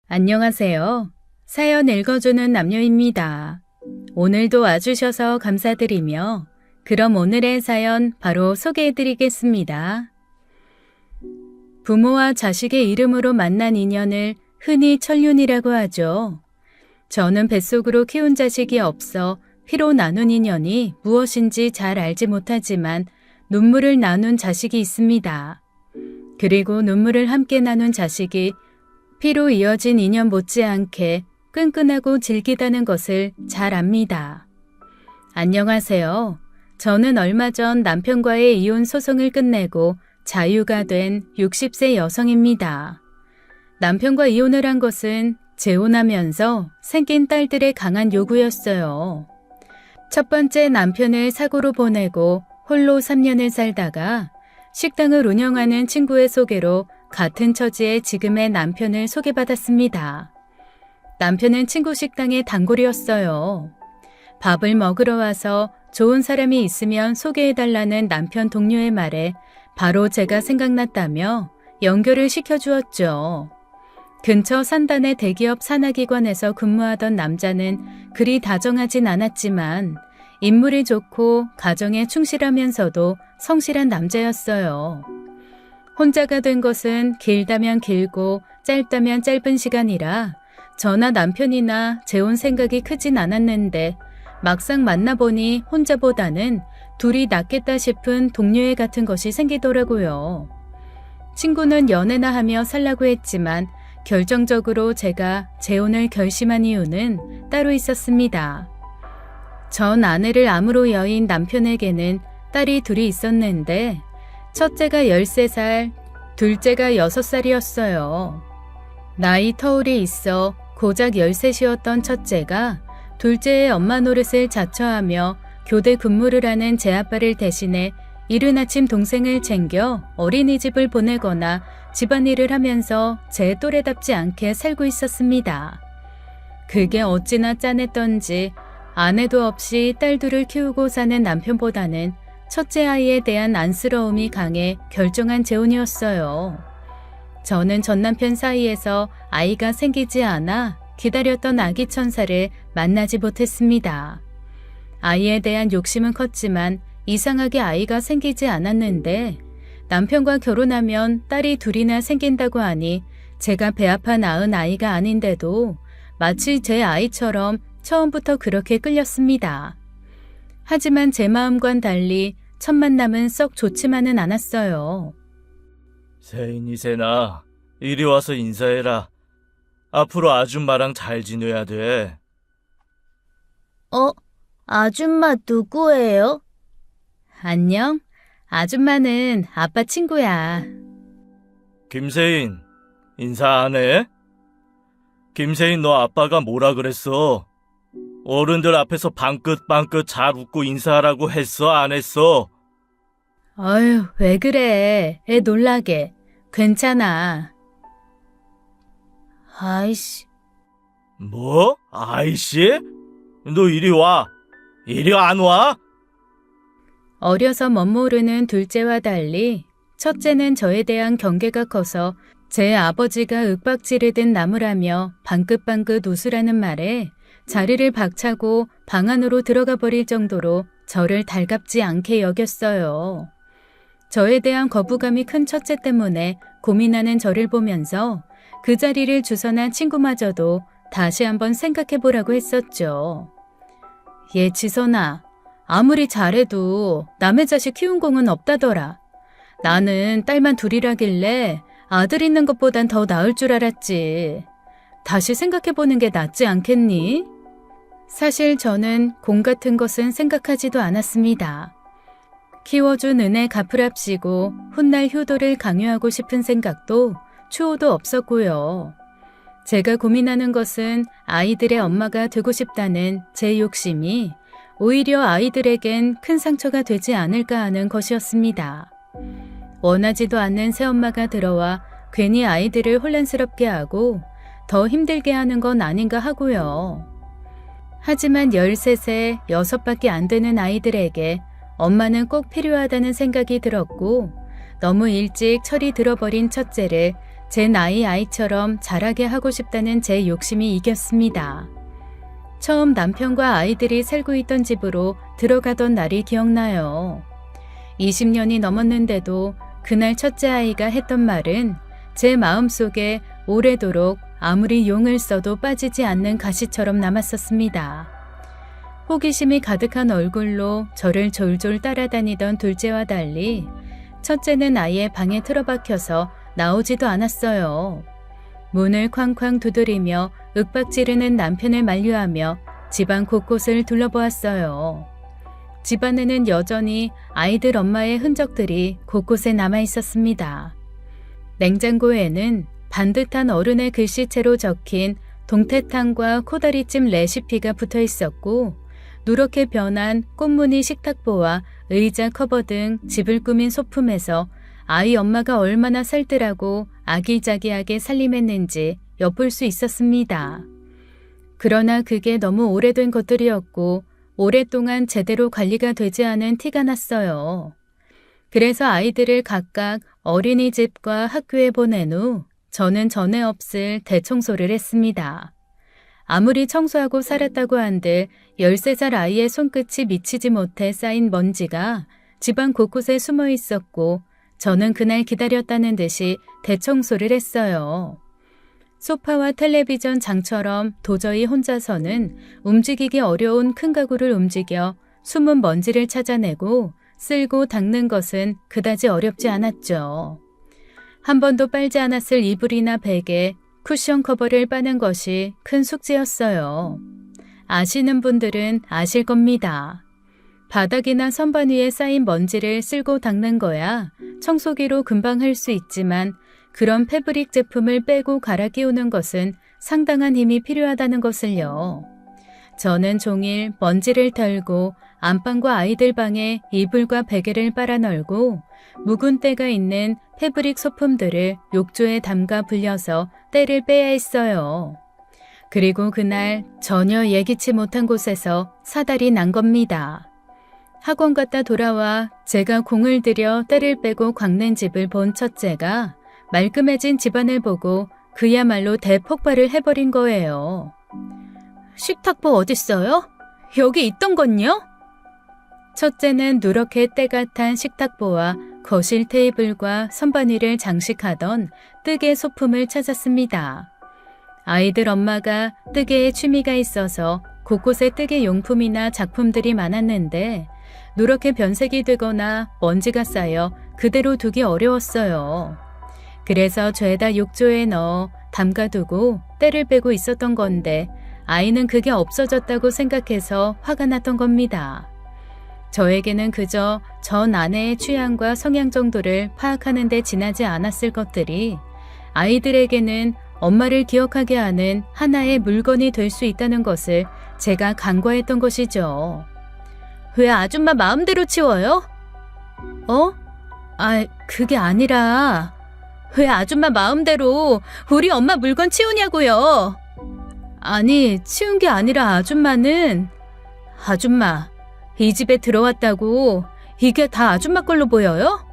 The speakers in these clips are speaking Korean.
안녕하세요. 사연 읽어주는 남녀입니다. 오늘도 와주셔서 감사드리며 그럼 오늘의 사연 바로 소개해드리겠습니다. 부모와 자식의 이름으로 만난 인연을 흔히 천륜이라고 하죠. 저는 뱃속으로 키운 자식이 없어 피로 나눈 인연이 무엇인지 잘 알지 못하지만 눈물을 나눈 자식이 있습니다. 그리고 눈물을 함께 나눈 자식이 피로 이어진 인연 못지않게 끈끈하고 질기다는 것을 잘 압니다. 안녕하세요. 저는 얼마 전 남편과의 이혼 소송을 끝내고 자유가 된 60세 여성입니다. 남편과 이혼을 한 것은 재혼하면서 생긴 딸들의 강한 요구였어요. 첫 번째 남편을 사고로 보내고 홀로 3년을 살다가 식당을 운영하는 친구의 소개로 같은 처지의 지금의 남편을 소개받았습니다. 남편은 친구 식당의 단골이었어요. 밥을 먹으러 와서 좋은 사람이 있으면 소개해달라는 남편 동료의 말에 바로 제가 생각났다며 연결을 시켜주었죠. 근처 산단의 대기업 산하기관에서 근무하던 남자는 그리 다정하진 않았지만 인물이 좋고 가정에 충실하면서도 성실한 남자였어요. 혼자가 된 것은 길다면 길고 짧다면 짧은 시간이라 저나 남편이나 재혼 생각이 크진 않았는데 막상 만나보니 혼자보다는 둘이 낫겠다 싶은 동료애 같은 것이 생기더라고요. 친구는 연애나 하며 살라고 했지만 결정적으로 제가 재혼을 결심한 이유는 따로 있었습니다. 전 아내를 암으로 여인 남편에게는 딸이 둘이 있었는데 첫째가 13살, 둘째가 6살이었어요. 나이 터울이 있어 고작 13이었던 첫째가 둘째의 엄마 노릇을 자처하며 교대 근무를 하는 제 아빠를 대신해 이른 아침 동생을 챙겨 어린이집을 보내거나 집안일을 하면서 제 또래답지 않게 살고 있었습니다. 그게 어찌나 짠했던지 아내도 없이 딸 둘을 키우고 사는 남편보다는 첫째 아이에 대한 안쓰러움이 강해 결정한 재혼이었어요. 저는 전 남편 사이에서 아이가 생기지 않아 기다렸던 아기 천사를 만나지 못했습니다. 아이에 대한 욕심은 컸지만 이상하게 아이가 생기지 않았는데 남편과 결혼하면 딸이 둘이나 생긴다고 하니 제가 배 아파 낳은 아이가 아닌데도 마치 제 아이처럼 처음부터 그렇게 끌렸습니다. 하지만 제 마음과는 달리 첫 만남은 썩 좋지만은 않았어요. 세인이세나, 이리 와서 인사해라. 앞으로 아줌마랑 잘 지내야 돼. 아줌마 누구예요? 안녕. 아줌마는 아빠 친구야. 김세인, 인사 안 해? 김세인, 너 아빠가 뭐라 그랬어? 어른들 앞에서 방긋방긋 잘 웃고 인사하라고 했어, 안 했어? 어휴, 왜 그래. 애 놀라게. 괜찮아. 아이씨, 뭐? 아이씨? 너 이리 와. 이리 안 와? 어려서 멋모르는 둘째와 달리 첫째는 저에 대한 경계가 커서 제 아버지가 윽박지르듯 나무라며 방긋방긋 웃으라는 말에 자리를 박차고 방 안으로 들어가 버릴 정도로 저를 달갑지 않게 여겼어요. 저에 대한 거부감이 큰 첫째 때문에 고민하는 저를 보면서 그 자리를 주선한 친구마저도 다시 한번 생각해보라고 했었죠. 얘 지선아, 아무리 잘해도 남의 자식 키운 공은 없다더라. 나는 딸만 둘이라길래 아들 있는 것보단 더 나을 줄 알았지. 다시 생각해보는 게 낫지 않겠니? 사실 저는 공 같은 것은 생각하지도 않았습니다. 키워준 은혜 갚으랍시고 훗날 효도를 강요하고 싶은 생각도 추호도 없었고요. 제가 고민하는 것은 아이들의 엄마가 되고 싶다는 제 욕심이 오히려 아이들에겐 큰 상처가 되지 않을까 하는 것이었습니다. 원하지도 않는 새엄마가 들어와 괜히 아이들을 혼란스럽게 하고 더 힘들게 하는 건 아닌가 하고요. 하지만 13세, 6밖에 안 되는 아이들에게 엄마는 꼭 필요하다는 생각이 들었고 너무 일찍 철이 들어버린 첫째를 제 나이 아이처럼 자라게 하고 싶다는 제 욕심이 이겼습니다. 처음 남편과 아이들이 살고 있던 집으로 들어가던 날이 기억나요. 20년이 넘었는데도 그날 첫째 아이가 했던 말은 제 마음속에 오래도록 아무리 용을 써도 빠지지 않는 가시처럼 남았었습니다. 호기심이 가득한 얼굴로 저를 졸졸 따라다니던 둘째와 달리 첫째는 아예 방에 틀어박혀서 나오지도 않았어요. 문을 쾅쾅 두드리며 윽박지르는 남편을 만류하며 집안 곳곳을 둘러보았어요. 집안에는 여전히 아이들 엄마의 흔적들이 곳곳에 남아 있었습니다. 냉장고에는 반듯한 어른의 글씨체로 적힌 동태탕과 코다리찜 레시피가 붙어 있었고, 누렇게 변한 꽃무늬 식탁보와 의자 커버 등 집을 꾸민 소품에서 아이 엄마가 얼마나 살뜰하고 아기자기하게 살림했는지 엿볼 수 있었습니다. 그러나 그게 너무 오래된 것들이었고 오랫동안 제대로 관리가 되지 않은 티가 났어요. 그래서 아이들을 각각 어린이집과 학교에 보낸 후 저는 전에 없을 대청소를 했습니다. 아무리 청소하고 살았다고 한들 13살 아이의 손끝이 미치지 못해 쌓인 먼지가 집안 곳곳에 숨어 있었고 저는 그날 기다렸다는 듯이 대청소를 했어요. 소파와 텔레비전 장처럼 도저히 혼자서는 움직이기 어려운 큰 가구를 움직여 숨은 먼지를 찾아내고 쓸고 닦는 것은 그다지 어렵지 않았죠. 한 번도 빨지 않았을 이불이나 베개, 쿠션 커버를 빠는 것이 큰 숙제였어요. 아시는 분들은 아실 겁니다. 바닥이나 선반 위에 쌓인 먼지를 쓸고 닦는 거야 청소기로 금방 할 수 있지만 그런 패브릭 제품을 빼고 갈아 끼우는 것은 상당한 힘이 필요하다는 것을요. 저는 종일 먼지를 털고 안방과 아이들 방에 이불과 베개를 빨아 널고 묵은 때가 있는 패브릭 소품들을 욕조에 담가 불려서 때를 빼야 했어요. 그리고 그날 전혀 예기치 못한 곳에서 사달이 난 겁니다. 학원 갔다 돌아와 제가 공을 들여 때를 빼고 곽는 집을 본 첫째가 말끔해진 집안을 보고 그야말로 대폭발을 해버린 거예요. 식탁보 어딨어요? 여기 있던 건요? 첫째는 누렇게 때가 탄 식탁보와 거실 테이블과 선반 위를 장식하던 뜨개 소품을 찾았습니다. 아이들 엄마가 뜨개에 취미가 있어서 곳곳에 뜨개 용품이나 작품들이 많았는데 누렇게 변색이 되거나 먼지가 쌓여 그대로 두기 어려웠어요. 그래서 죄다 욕조에 넣어 담가두고 때를 빼고 있었던 건데 아이는 그게 없어졌다고 생각해서 화가 났던 겁니다. 저에게는 그저 전 아내의 취향과 성향 정도를 파악하는 데 지나지 않았을 것들이 아이들에게는 엄마를 기억하게 하는 하나의 물건이 될 수 있다는 것을 제가 간과했던 것이죠. 왜 아줌마 마음대로 치워요? 그게 아니라 왜 아줌마 마음대로 우리 엄마 물건 치우냐고요. 아니, 치운 게 아니라 아줌마는 아줌마, 이 집에 들어왔다고 이게 다 아줌마 걸로 보여요?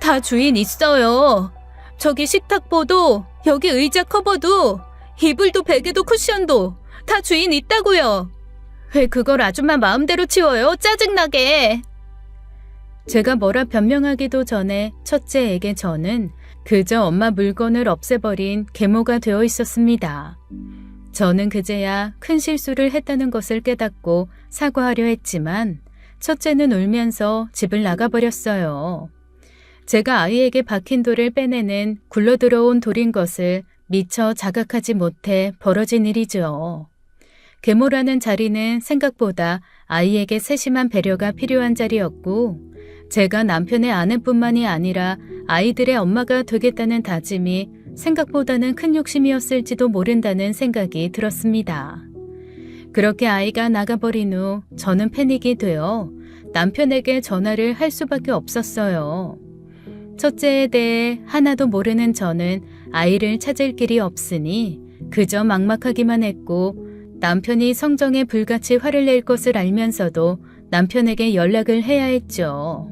다 주인 있어요. 저기 식탁보도 여기 의자 커버도 이불도 베개도 쿠션도 다 주인 있다고요. 왜 그걸 아줌마 마음대로 치워요? 짜증나게. 제가 뭐라 변명하기도 전에 첫째에게 저는 그저 엄마 물건을 없애버린 계모가 되어 있었습니다. 저는 그제야 큰 실수를 했다는 것을 깨닫고 사과하려 했지만 첫째는 울면서 집을 나가버렸어요. 제가 아이에게 박힌 돌을 빼내는 굴러들어온 돌인 것을 미처 자각하지 못해 벌어진 일이죠. 계모라는 자리는 생각보다 아이에게 세심한 배려가 필요한 자리였고 제가 남편의 아내뿐만이 아니라 아이들의 엄마가 되겠다는 다짐이 생각보다는 큰 욕심이었을지도 모른다는 생각이 들었습니다. 그렇게 아이가 나가버린 후 저는 패닉이 되어 남편에게 전화를 할 수밖에 없었어요. 첫째에 대해 하나도 모르는 저는 아이를 찾을 길이 없으니 그저 막막하기만 했고 남편이 성정에 불같이 화를 낼 것을 알면서도 남편에게 연락을 해야 했죠.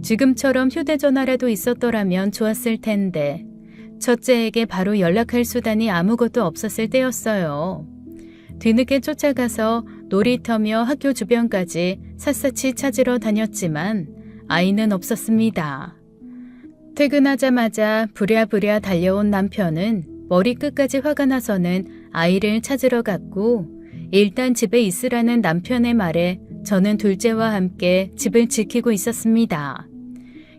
지금처럼 휴대전화라도 있었더라면 좋았을 텐데 첫째에게 바로 연락할 수단이 아무것도 없었을 때였어요. 뒤늦게 쫓아가서 놀이터며 학교 주변까지 샅샅이 찾으러 다녔지만 아이는 없었습니다. 퇴근하자마자 부랴부랴 달려온 남편은 머리끝까지 화가 나서는 아이를 찾으러 갔고 일단 집에 있으라는 남편의 말에 저는 둘째와 함께 집을 지키고 있었습니다.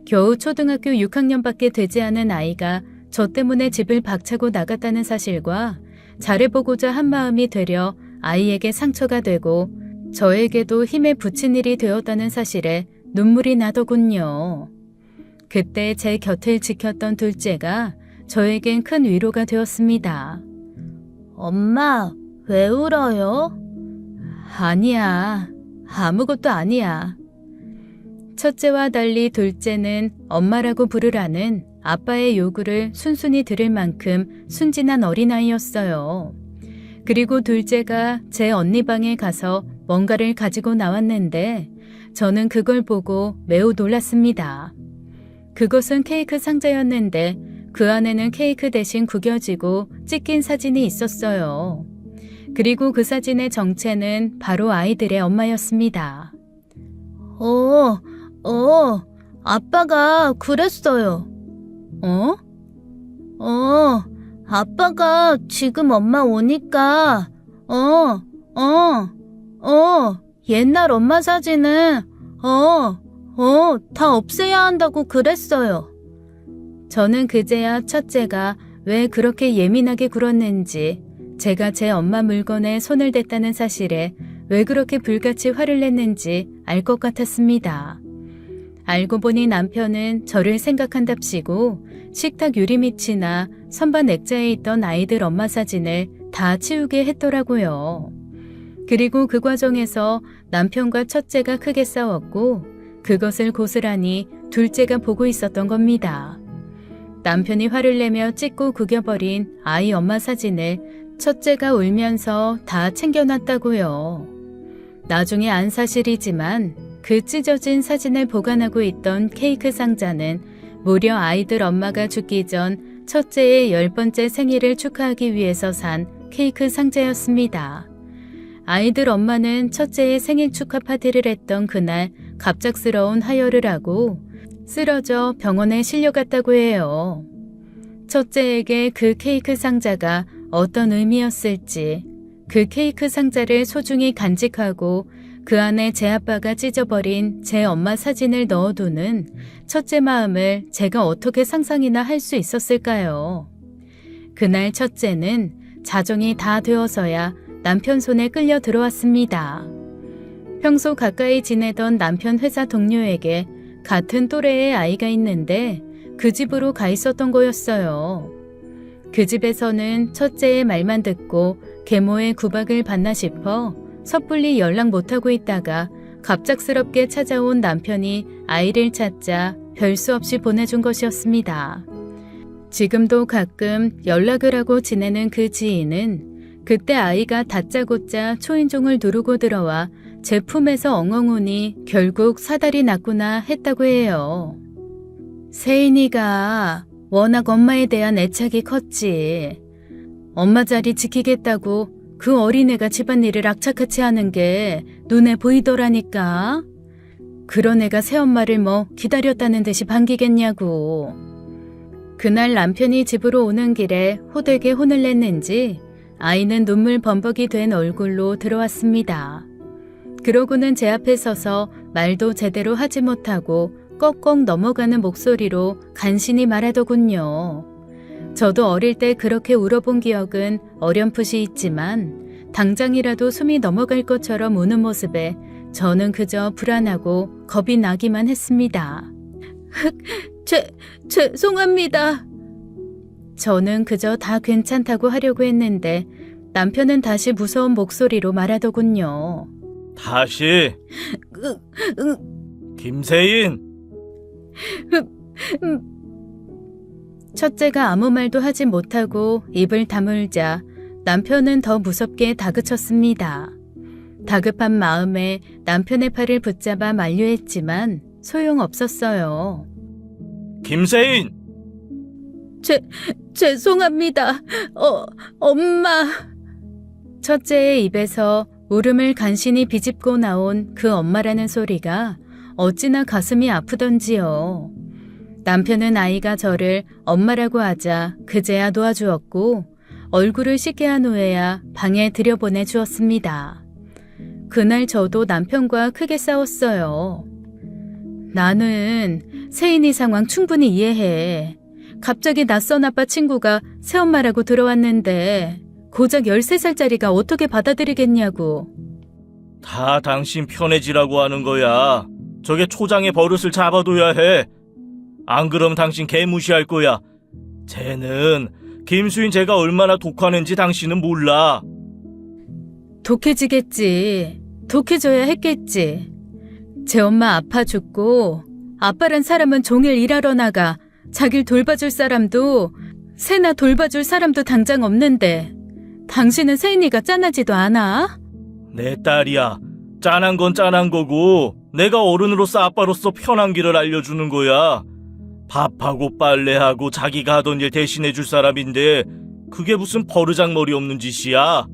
겨우 초등학교 6학년밖에 되지 않은 아이가 저 때문에 집을 박차고 나갔다는 사실과 잘해보고자 한 마음이 되려 아이에게 상처가 되고 저에게도 힘에 부친 일이 되었다는 사실에 눈물이 나더군요. 그때 제 곁을 지켰던 둘째가 저에겐 큰 위로가 되었습니다. 엄마, 왜 울어요? 아니야. 아무것도 아니야. 첫째와 달리 둘째는 엄마라고 부르라는 아빠의 요구를 순순히 들을 만큼 순진한 어린아이였어요. 그리고 둘째가 제 언니 방에 가서 뭔가를 가지고 나왔는데 저는 그걸 보고 매우 놀랐습니다. 그것은 케이크 상자였는데 그 안에는 케이크 대신 구겨지고 찢긴 사진이 있었어요. 그리고 그 사진의 정체는 바로 아이들의 엄마였습니다. 아빠가 그랬어요. 어? 아빠가 지금 엄마 오니까, 옛날 엄마 사진은, 다 없애야 한다고 그랬어요. 저는 그제야 첫째가 왜 그렇게 예민하게 굴었는지, 제가 제 엄마 물건에 손을 댔다는 사실에 왜 그렇게 불같이 화를 냈는지 알 것 같았습니다. 알고 보니 남편은 저를 생각한답시고 식탁 유리밑이나 선반 액자에 있던 아이들 엄마 사진을 다 치우게 했더라고요. 그리고 그 과정에서 남편과 첫째가 크게 싸웠고 그것을 고스란히 둘째가 보고 있었던 겁니다. 남편이 화를 내며 찢고 구겨버린 아이 엄마 사진을 첫째가 울면서 다 챙겨놨다고요. 나중에 안 사실이지만 그 찢어진 사진을 보관하고 있던 케이크 상자는 무려 아이들 엄마가 죽기 전 첫째의 10번째 생일을 축하하기 위해서 산 케이크 상자였습니다. 아이들 엄마는 첫째의 생일 축하 파티를 했던 그날 갑작스러운 하혈을 하고 쓰러져 병원에 실려갔다고 해요. 첫째에게 그 케이크 상자가 어떤 의미였을지, 그 케이크 상자를 소중히 간직하고 그 안에 제 아빠가 찢어버린 제 엄마 사진을 넣어두는 첫째 마음을 제가 어떻게 상상이나 할 수 있었을까요? 그날 첫째는 자정이 다 되어서야 남편 손에 끌려 들어왔습니다. 평소 가까이 지내던 남편 회사 동료에게 같은 또래의 아이가 있는데 그 집으로 가 있었던 거였어요. 그 집에서는 첫째의 말만 듣고 계모의 구박을 받나 싶어 섣불리 연락 못하고 있다가 갑작스럽게 찾아온 남편이 아이를 찾자 별 수 없이 보내준 것이었습니다. 지금도 가끔 연락을 하고 지내는 그 지인은 그때 아이가 다짜고짜 초인종을 누르고 들어와 제 품에서 엉엉 우니 결국 사달이 났구나 했다고 해요. 세인이가 워낙 엄마에 대한 애착이 컸지. 엄마 자리 지키겠다고 그 어린애가 집안일을 악착같이 하는 게 눈에 보이더라니까. 그런 애가 새엄마를 뭐 기다렸다는 듯이 반기겠냐고. 그날 남편이 집으로 오는 길에 호되게 혼을 냈는지 아이는 눈물 범벅이 된 얼굴로 들어왔습니다. 그러고는 제 앞에 서서 말도 제대로 하지 못하고 꺽꺽 넘어가는 목소리로 간신히 말하더군요. 저도 어릴 때 그렇게 울어본 기억은 어렴풋이 있지만 당장이라도 숨이 넘어갈 것처럼 우는 모습에 저는 그저 불안하고 겁이 나기만 했습니다. 죄송합니다. 저는 그저 다 괜찮다고 하려고 했는데 남편은 다시 무서운 목소리로 말하더군요. 다시. 김세인. 첫째가 아무 말도 하지 못하고 입을 다물자 남편은 더 무섭게 다그쳤습니다. 다급한 마음에 남편의 팔을 붙잡아 만류했지만 소용없었어요. 김세인. 죄송합니다. 엄마. 첫째의 입에서 울음을 간신히 비집고 나온 그 엄마라는 소리가 어찌나 가슴이 아프던지요. 남편은 아이가 저를 엄마라고 하자 그제야 놓아주었고 얼굴을 씻게 한 후에야 방에 들여보내 주었습니다. 그날 저도 남편과 크게 싸웠어요. 나는 세인이 상황 충분히 이해해. 갑자기 낯선 아빠 친구가 새엄마라고 들어왔는데 고작 13살짜리가 어떻게 받아들이겠냐고. 다 당신 편해지라고 하는 거야. 저게 초장의 버릇을 잡아둬야 해. 안 그럼 당신 개 무시할 거야. 쟤는 김수인 쟤가 얼마나 독하는지 당신은 몰라. 독해지겠지. 독해져야 했겠지. 제 엄마 아파 죽고 아빠란 사람은 종일 일하러 나가 자길 돌봐줄 사람도 새나 돌봐줄 사람도 당장 없는데 당신은 세인이가 짠하지도 않아? 내 딸이야. 짠한 건 짠한 거고 내가 어른으로서 아빠로서 편한 길을 알려주는 거야. 밥하고 빨래하고 자기가 하던 일 대신해 줄 사람인데 그게 무슨 버르장머리 없는 짓이야.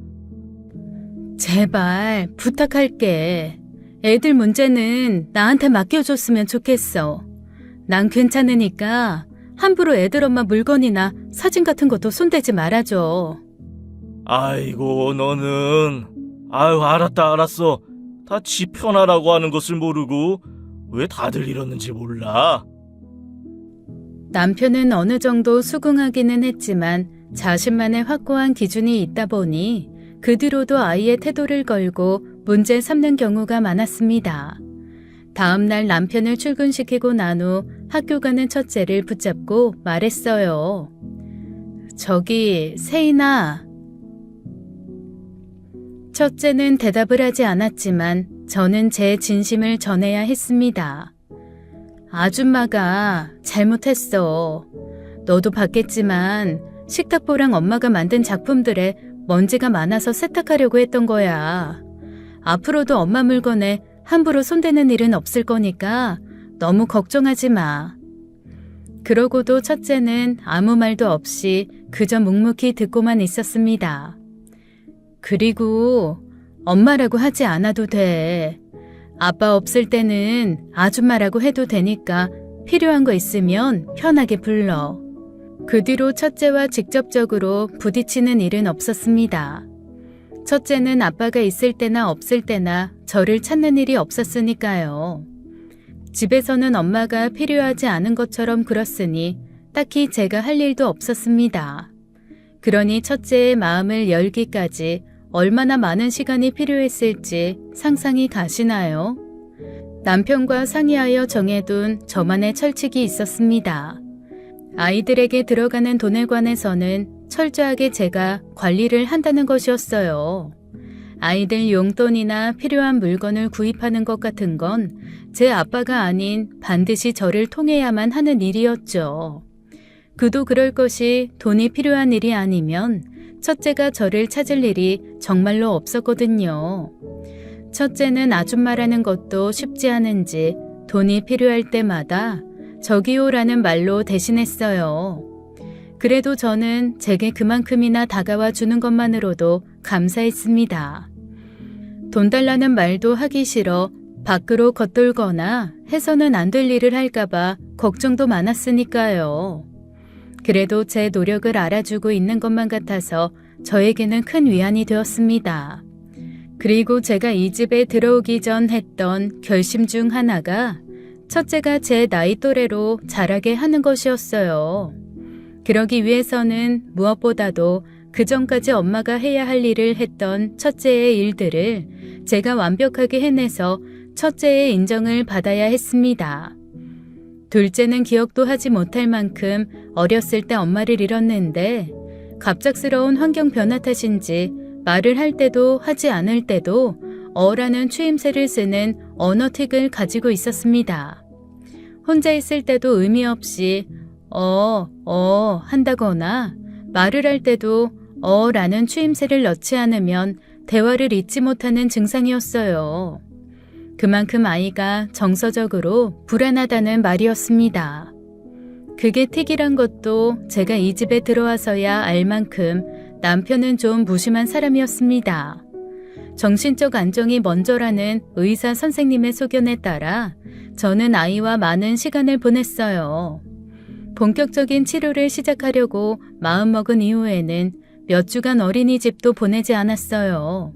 제발 부탁할게. 애들 문제는 나한테 맡겨줬으면 좋겠어. 난 괜찮으니까 함부로 애들 엄마 물건이나 사진 같은 것도 손대지 말아줘. 아이고 너는 아유 알았어. 다 지 편하라고 하는 것을 모르고 왜 다들 이러는지 몰라. 남편은 어느 정도 수긍하기는 했지만 자신만의 확고한 기준이 있다 보니 그 뒤로도 아이의 태도를 걸고 문제 삼는 경우가 많았습니다. 다음 날 남편을 출근시키고 난 후 학교 가는 첫째를 붙잡고 말했어요. 저기 세인아. 첫째는 대답을 하지 않았지만 저는 제 진심을 전해야 했습니다. 아줌마가 잘못했어. 너도 봤겠지만 식탁보랑 엄마가 만든 작품들에 먼지가 많아서 세탁하려고 했던 거야. 앞으로도 엄마 물건에 함부로 손대는 일은 없을 거니까 너무 걱정하지 마. 그러고도 첫째는 아무 말도 없이 그저 묵묵히 듣고만 있었습니다. 그리고 엄마라고 하지 않아도 돼. 아빠 없을 때는 아줌마라고 해도 되니까 필요한 거 있으면 편하게 불러. 그 뒤로 첫째와 직접적으로 부딪히는 일은 없었습니다. 첫째는 아빠가 있을 때나 없을 때나 저를 찾는 일이 없었으니까요. 집에서는 엄마가 필요하지 않은 것처럼 굴었으니 딱히 제가 할 일도 없었습니다. 그러니 첫째의 마음을 열기까지 얼마나 많은 시간이 필요했을지 상상이 가시나요? 남편과 상의하여 정해둔 저만의 철칙이 있었습니다. 아이들에게 들어가는 돈에 관해서는 철저하게 제가 관리를 한다는 것이었어요. 아이들 용돈이나 필요한 물건을 구입하는 것 같은 건 제 아빠가 아닌 반드시 저를 통해야만 하는 일이었죠. 그도 그럴 것이 돈이 필요한 일이 아니면 첫째가 저를 찾을 일이 정말로 없었거든요. 첫째는 아줌마라는 것도 쉽지 않은지 돈이 필요할 때마다 저기요라는 말로 대신했어요. 그래도 저는 제게 그만큼이나 다가와 주는 것만으로도 감사했습니다. 돈 달라는 말도 하기 싫어 밖으로 겉돌거나 해서는 안 될 일을 할까봐 걱정도 많았으니까요. 그래도 제 노력을 알아주고 있는 것만 같아서 저에게는 큰 위안이 되었습니다. 그리고 제가 이 집에 들어오기 전 했던 결심 중 하나가 첫째가 제 나이 또래로 자라게 하는 것이었어요. 그러기 위해서는 무엇보다도 그 전까지 엄마가 해야 할 일을 했던 첫째의 일들을 제가 완벽하게 해내서 첫째의 인정을 받아야 했습니다. 둘째는 기억도 하지 못할 만큼 어렸을 때 엄마를 잃었는데 갑작스러운 환경 변화 탓인지 말을 할 때도 하지 않을 때도 어라는 추임새를 쓰는 언어틱을 가지고 있었습니다. 혼자 있을 때도 의미 없이 한다거나 말을 할 때도 라는 추임새를 넣지 않으면 대화를 잇지 못하는 증상이었어요. 그만큼 아이가 정서적으로 불안하다는 말이었습니다. 그게 틱이란 것도 제가 이 집에 들어와서야 알 만큼 남편은 좀 무심한 사람이었습니다. 정신적 안정이 먼저라는 의사 선생님의 소견에 따라 저는 아이와 많은 시간을 보냈어요. 본격적인 치료를 시작하려고 마음먹은 이후에는 몇 주간 어린이집도 보내지 않았어요.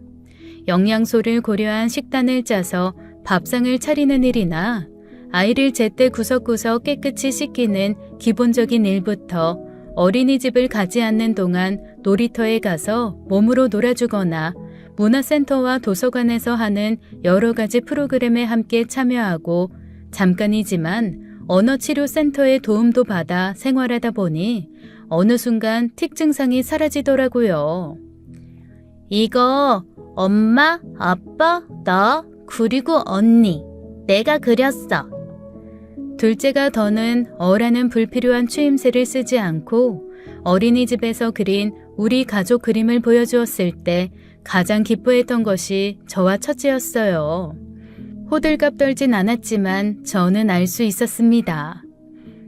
영양소를 고려한 식단을 짜서 밥상을 차리는 일이나 아이를 제때 구석구석 깨끗이 씻기는 기본적인 일부터 어린이집을 가지 않는 동안 놀이터에 가서 몸으로 놀아주거나 문화센터와 도서관에서 하는 여러 가지 프로그램에 함께 참여하고 잠깐이지만 언어치료센터의 도움도 받아 생활하다 보니 어느 순간 틱 증상이 사라지더라고요. 이거 엄마, 아빠, 나, 그리고 언니. 내가 그렸어. 둘째가 더는 어라는 불필요한 추임새를 쓰지 않고 어린이집에서 그린 우리 가족 그림을 보여주었을 때 가장 기뻐했던 것이 저와 첫째였어요. 호들갑 떨진 않았지만 저는 알 수 있었습니다.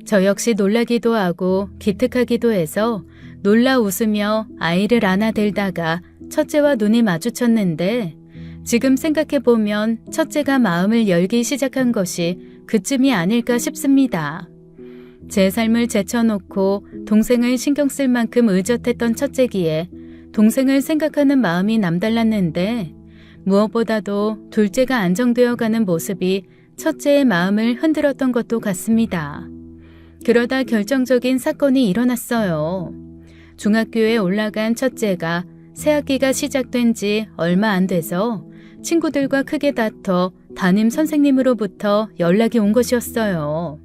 저 역시 놀라기도 하고 기특하기도 해서 놀라 웃으며 아이를 안아들다가 첫째와 눈이 마주쳤는데 지금 생각해보면 첫째가 마음을 열기 시작한 것이 그쯤이 아닐까 싶습니다. 제 삶을 제쳐놓고 동생을 신경 쓸 만큼 의젓했던 첫째기에 동생을 생각하는 마음이 남달랐는데 무엇보다도 둘째가 안정되어가는 모습이 첫째의 마음을 흔들었던 것도 같습니다. 그러다 결정적인 사건이 일어났어요. 중학교에 올라간 첫째가 새학기가 시작된 지 얼마 안 돼서 친구들과 크게 다퉈 담임 선생님으로부터 연락이 온 것이었어요.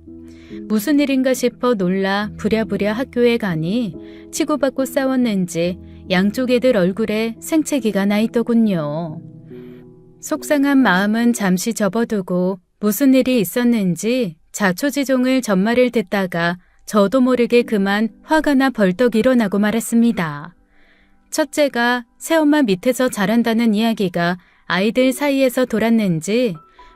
무슨 일인가 싶어 놀라 부랴부랴 학교에 가니 치고받고 싸웠는지 양쪽 애들 얼굴에 생채기가 나 있더군요. 속상한 마음은 잠시 접어두고 무슨 일이 있었는지 자초지종을 전말을 듣다가 저도 모르게 그만 화가 나 벌떡 일어나고 말았습니다. 첫째가 새엄마 밑에서 자란다는 이야기가 아이들 사이에서 돌았는지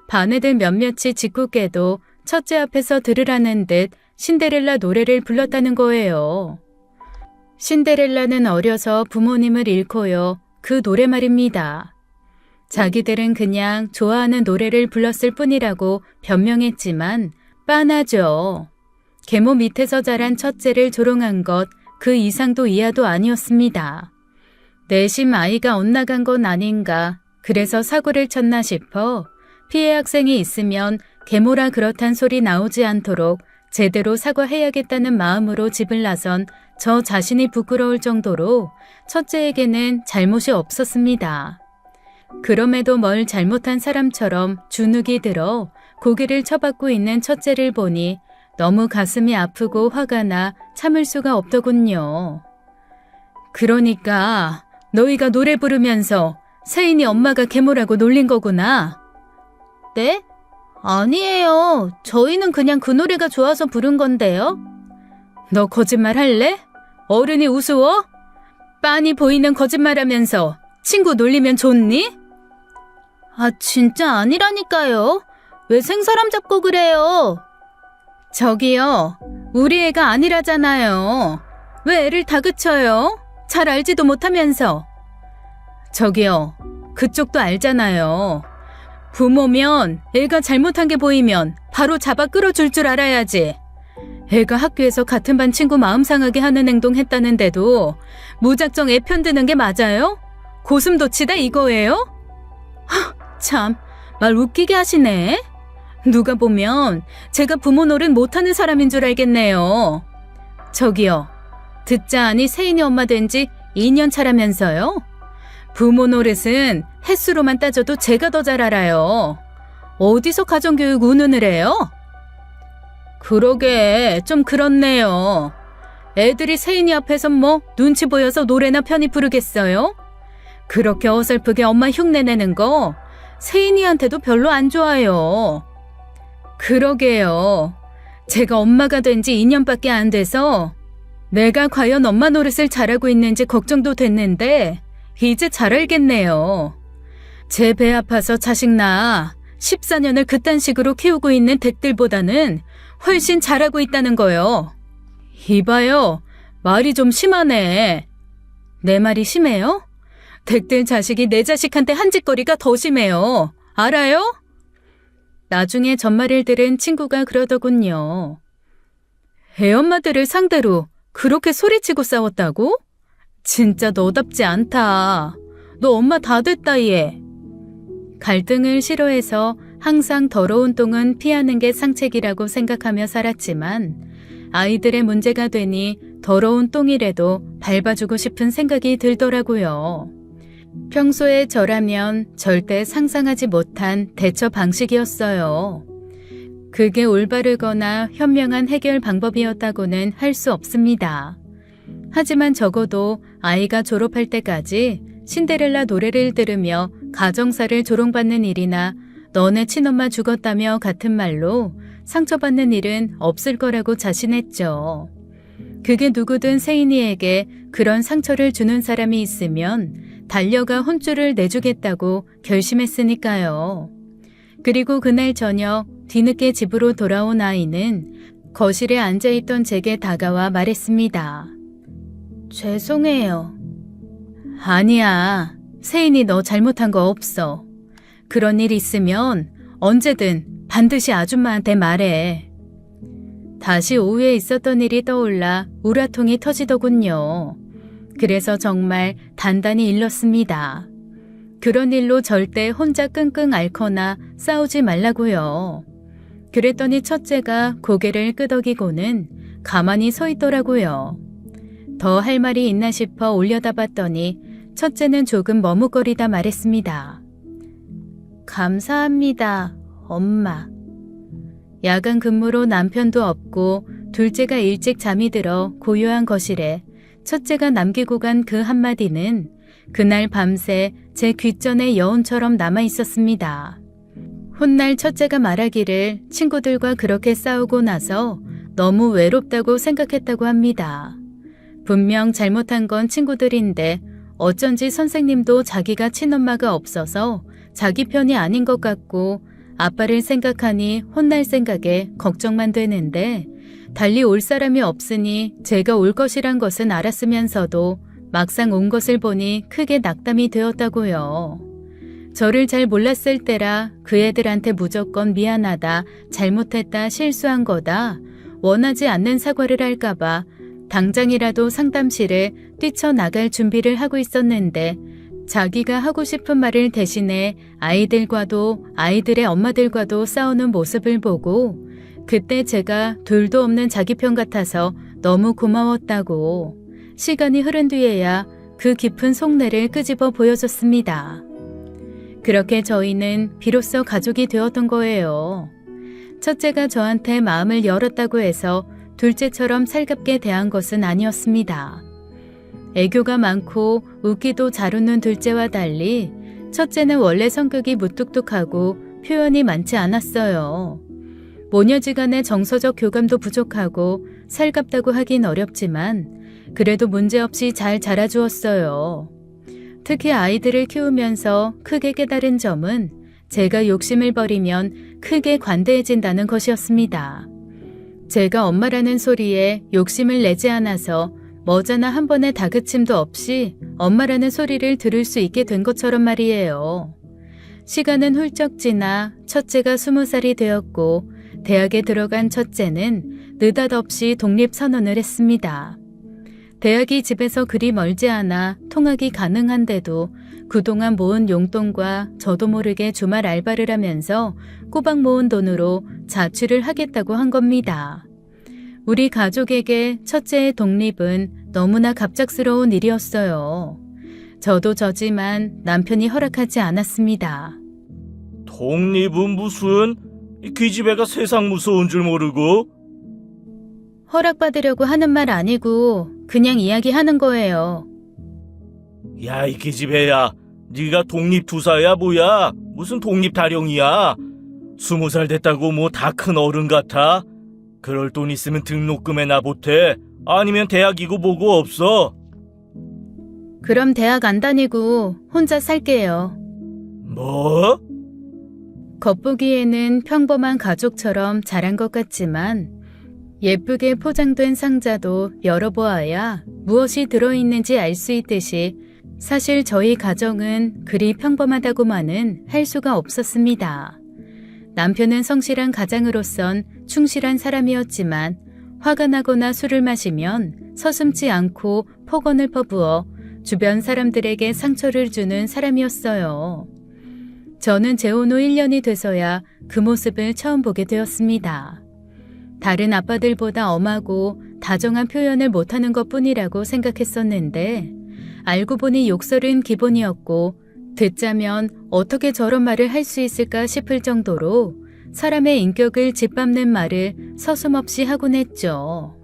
반 애들 몇몇이 짓궂게도 첫째 앞에서 들으라는 듯 신데렐라 노래를 불렀다는 거예요. 신데렐라는 어려서 부모님을 잃고요. 그 노래 말입니다. 자기들은 그냥 좋아하는 노래를 불렀을 뿐이라고 변명했지만 빤하죠. 계모 밑에서 자란 첫째를 조롱한 것 그 이상도 이하도 아니었습니다. 내심 아이가 엇나간 건 아닌가 그래서 사고를 쳤나 싶어 피해 학생이 있으면 계모라 그렇단 소리 나오지 않도록 제대로 사과해야겠다는 마음으로 집을 나선 저 자신이 부끄러울 정도로 첫째에게는 잘못이 없었습니다. 그럼에도 뭘 잘못한 사람처럼 주눅이 들어 고개를 쳐받고 있는 첫째를 보니 너무 가슴이 아프고 화가 나 참을 수가 없더군요. 그러니까 너희가 노래 부르면서 세인이 엄마가 계모라고 놀린 거구나. 네? 아니에요. 저희는 그냥 그 노래가 좋아서 부른 건데요. 너 거짓말 할래? 어른이 우스워? 빤히 보이는 거짓말하면서 친구 놀리면 좋니? 아, 진짜 아니라니까요. 왜 생사람 잡고 그래요? 저기요, 우리 애가 아니라잖아요. 왜 애를 다그쳐요? 잘 알지도 못하면서. 저기요, 그쪽도 알잖아요. 부모면 애가 잘못한 게 보이면 바로 잡아 끌어줄 줄 알아야지. 애가 학교에서 같은 반 친구 마음 상하게 하는 행동 했다는데도 무작정 애 편드는 게 맞아요? 고슴도치다 이거예요? 참, 말 웃기게 하시네. 누가 보면 제가 부모 노릇 못하는 사람인 줄 알겠네요. 저기요, 듣자 하니 세인이 엄마 된 지 2년 차라면서요? 부모 노릇은 횟수로만 따져도 제가 더 잘 알아요. 어디서 가정교육 운운을 해요? 그러게 좀 그렇네요. 애들이 세인이 앞에서 뭐 눈치 보여서 노래나 편히 부르겠어요? 그렇게 어설프게 엄마 흉내내는 거 세인이한테도 별로 안 좋아요. 그러게요. 제가 엄마가 된 지 2년밖에 안 돼서 내가 과연 엄마 노릇을 잘하고 있는지 걱정도 됐는데 이제 잘 알겠네요. 제 배 아파서 자식 낳아 14년을 그딴 식으로 키우고 있는 댁들보다는 훨씬 잘하고 있다는 거요. 이봐요. 말이 좀 심하네. 내 말이 심해요? 댁들 자식이 내 자식한테 한 짓거리가 더 심해요. 알아요? 나중에 전말을 들은 친구가 그러더군요. 애엄마들을 상대로 그렇게 소리치고 싸웠다고? 진짜 너답지 않다. 너 엄마 다 됐다 얘. 갈등을 싫어해서 항상 더러운 똥은 피하는 게 상책이라고 생각하며 살았지만 아이들의 문제가 되니 더러운 똥이라도 밟아주고 싶은 생각이 들더라고요. 평소에 저라면 절대 상상하지 못한 대처 방식이었어요. 그게 올바르거나 현명한 해결 방법이었다고는 할 수 없습니다. 하지만 적어도 아이가 졸업할 때까지 신데렐라 노래를 들으며 가정사를 조롱받는 일이나 너네 친엄마 죽었다며 같은 말로 상처받는 일은 없을 거라고 자신했죠. 그게 누구든 세인이에게 그런 상처를 주는 사람이 있으면 달려가 혼쭐을 내주겠다고 결심했으니까요. 그리고 그날 저녁 뒤늦게 집으로 돌아온 아이는 거실에 앉아있던 제게 다가와 말했습니다. 죄송해요. 아니야. 세인이 너 잘못한 거 없어. 그런 일 있으면 언제든 반드시 아줌마한테 말해. 다시 오후에 있었던 일이 떠올라 우라통이 터지더군요. 그래서 정말 단단히 일렀습니다. 그런 일로 절대 혼자 끙끙 앓거나 싸우지 말라고요. 그랬더니 첫째가 고개를 끄덕이고는 가만히 서 있더라고요. 더 할 말이 있나 싶어 올려다봤더니 첫째는 조금 머뭇거리다 말했습니다. 감사합니다, 엄마. 야간 근무로 남편도 없고 둘째가 일찍 잠이 들어 고요한 거실에 첫째가 남기고 간 그 한마디는 그날 밤새 제 귓전에 여운처럼 남아 있었습니다. 훗날 첫째가 말하기를 친구들과 그렇게 싸우고 나서 너무 외롭다고 생각했다고 합니다. 분명 잘못한 건 친구들인데 어쩐지 선생님도 자기가 친엄마가 없어서 자기 편이 아닌 것 같고 아빠를 생각하니 혼날 생각에 걱정만 되는데 달리 올 사람이 없으니 제가 올 것이란 것은 알았으면서도 막상 온 것을 보니 크게 낙담이 되었다고요. 저를 잘 몰랐을 때라 그 애들한테 무조건 미안하다, 잘못했다, 실수한 거다, 원하지 않는 사과를 할까봐 당장이라도 상담실에 뛰쳐나갈 준비를 하고 있었는데 자기가 하고 싶은 말을 대신해 아이들과도 아이들의 엄마들과도 싸우는 모습을 보고 그때 제가 둘도 없는 자기 편 같아서 너무 고마웠다고 시간이 흐른 뒤에야 그 깊은 속내를 끄집어 보여줬습니다. 그렇게 저희는 비로소 가족이 되었던 거예요. 첫째가 저한테 마음을 열었다고 해서 둘째처럼 살갑게 대한 것은 아니었습니다. 애교가 많고 웃기도 잘 웃는 둘째와 달리 첫째는 원래 성격이 무뚝뚝하고 표현이 많지 않았어요. 모녀지간의 정서적 교감도 부족하고 살갑다고 하긴 어렵지만 그래도 문제없이 잘 자라주었어요. 특히 아이들을 키우면서 크게 깨달은 점은 제가 욕심을 버리면 크게 관대해진다는 것이었습니다. 제가 엄마라는 소리에 욕심을 내지 않아서 머지나 한 번의 다그침도 없이 엄마라는 소리를 들을 수 있게 된 것처럼 말이에요. 시간은 훌쩍 지나 첫째가 20살이 되었고 대학에 들어간 첫째는 느닷없이 독립선언을 했습니다. 대학이 집에서 그리 멀지 않아 통학이 가능한데도 그동안 모은 용돈과 저도 모르게 주말 알바를 하면서 꼬박 모은 돈으로 자취를 하겠다고 한 겁니다. 우리 가족에게 첫째의 독립은 너무나 갑작스러운 일이었어요. 저도 저지만 남편이 허락하지 않았습니다. 독립은 무슨? 기집애가 세상 무서운 줄 모르고? 허락받으려고 하는 말 아니고 그냥 이야기하는 거예요. 야, 이 기집애야. 네가 독립투사야 뭐야? 무슨 독립타령이야? 20살 됐다고 뭐 다 큰 어른 같아? 그럴 돈 있으면 등록금에나 보태. 아니면 대학이고 뭐고 없어. 그럼 대학 안 다니고 혼자 살게요. 뭐? 겉보기에는 평범한 가족처럼 자란 것 같지만 예쁘게 포장된 상자도 열어보아야 무엇이 들어있는지 알 수 있듯이 사실 저희 가정은 그리 평범하다고만은 할 수가 없었습니다. 남편은 성실한 가장으로선 충실한 사람이었지만 화가 나거나 술을 마시면 서슴지 않고 폭언을 퍼부어 주변 사람들에게 상처를 주는 사람이었어요. 저는 재혼 후 1년이 돼서야 그 모습을 처음 보게 되었습니다. 다른 아빠들보다 엄하고 다정한 표현을 못하는 것뿐이라고 생각했었는데 알고 보니 욕설은 기본이었고 듣자면 어떻게 저런 말을 할 수 있을까 싶을 정도로 사람의 인격을 짓밟는 말을 서슴없이 하곤 했죠.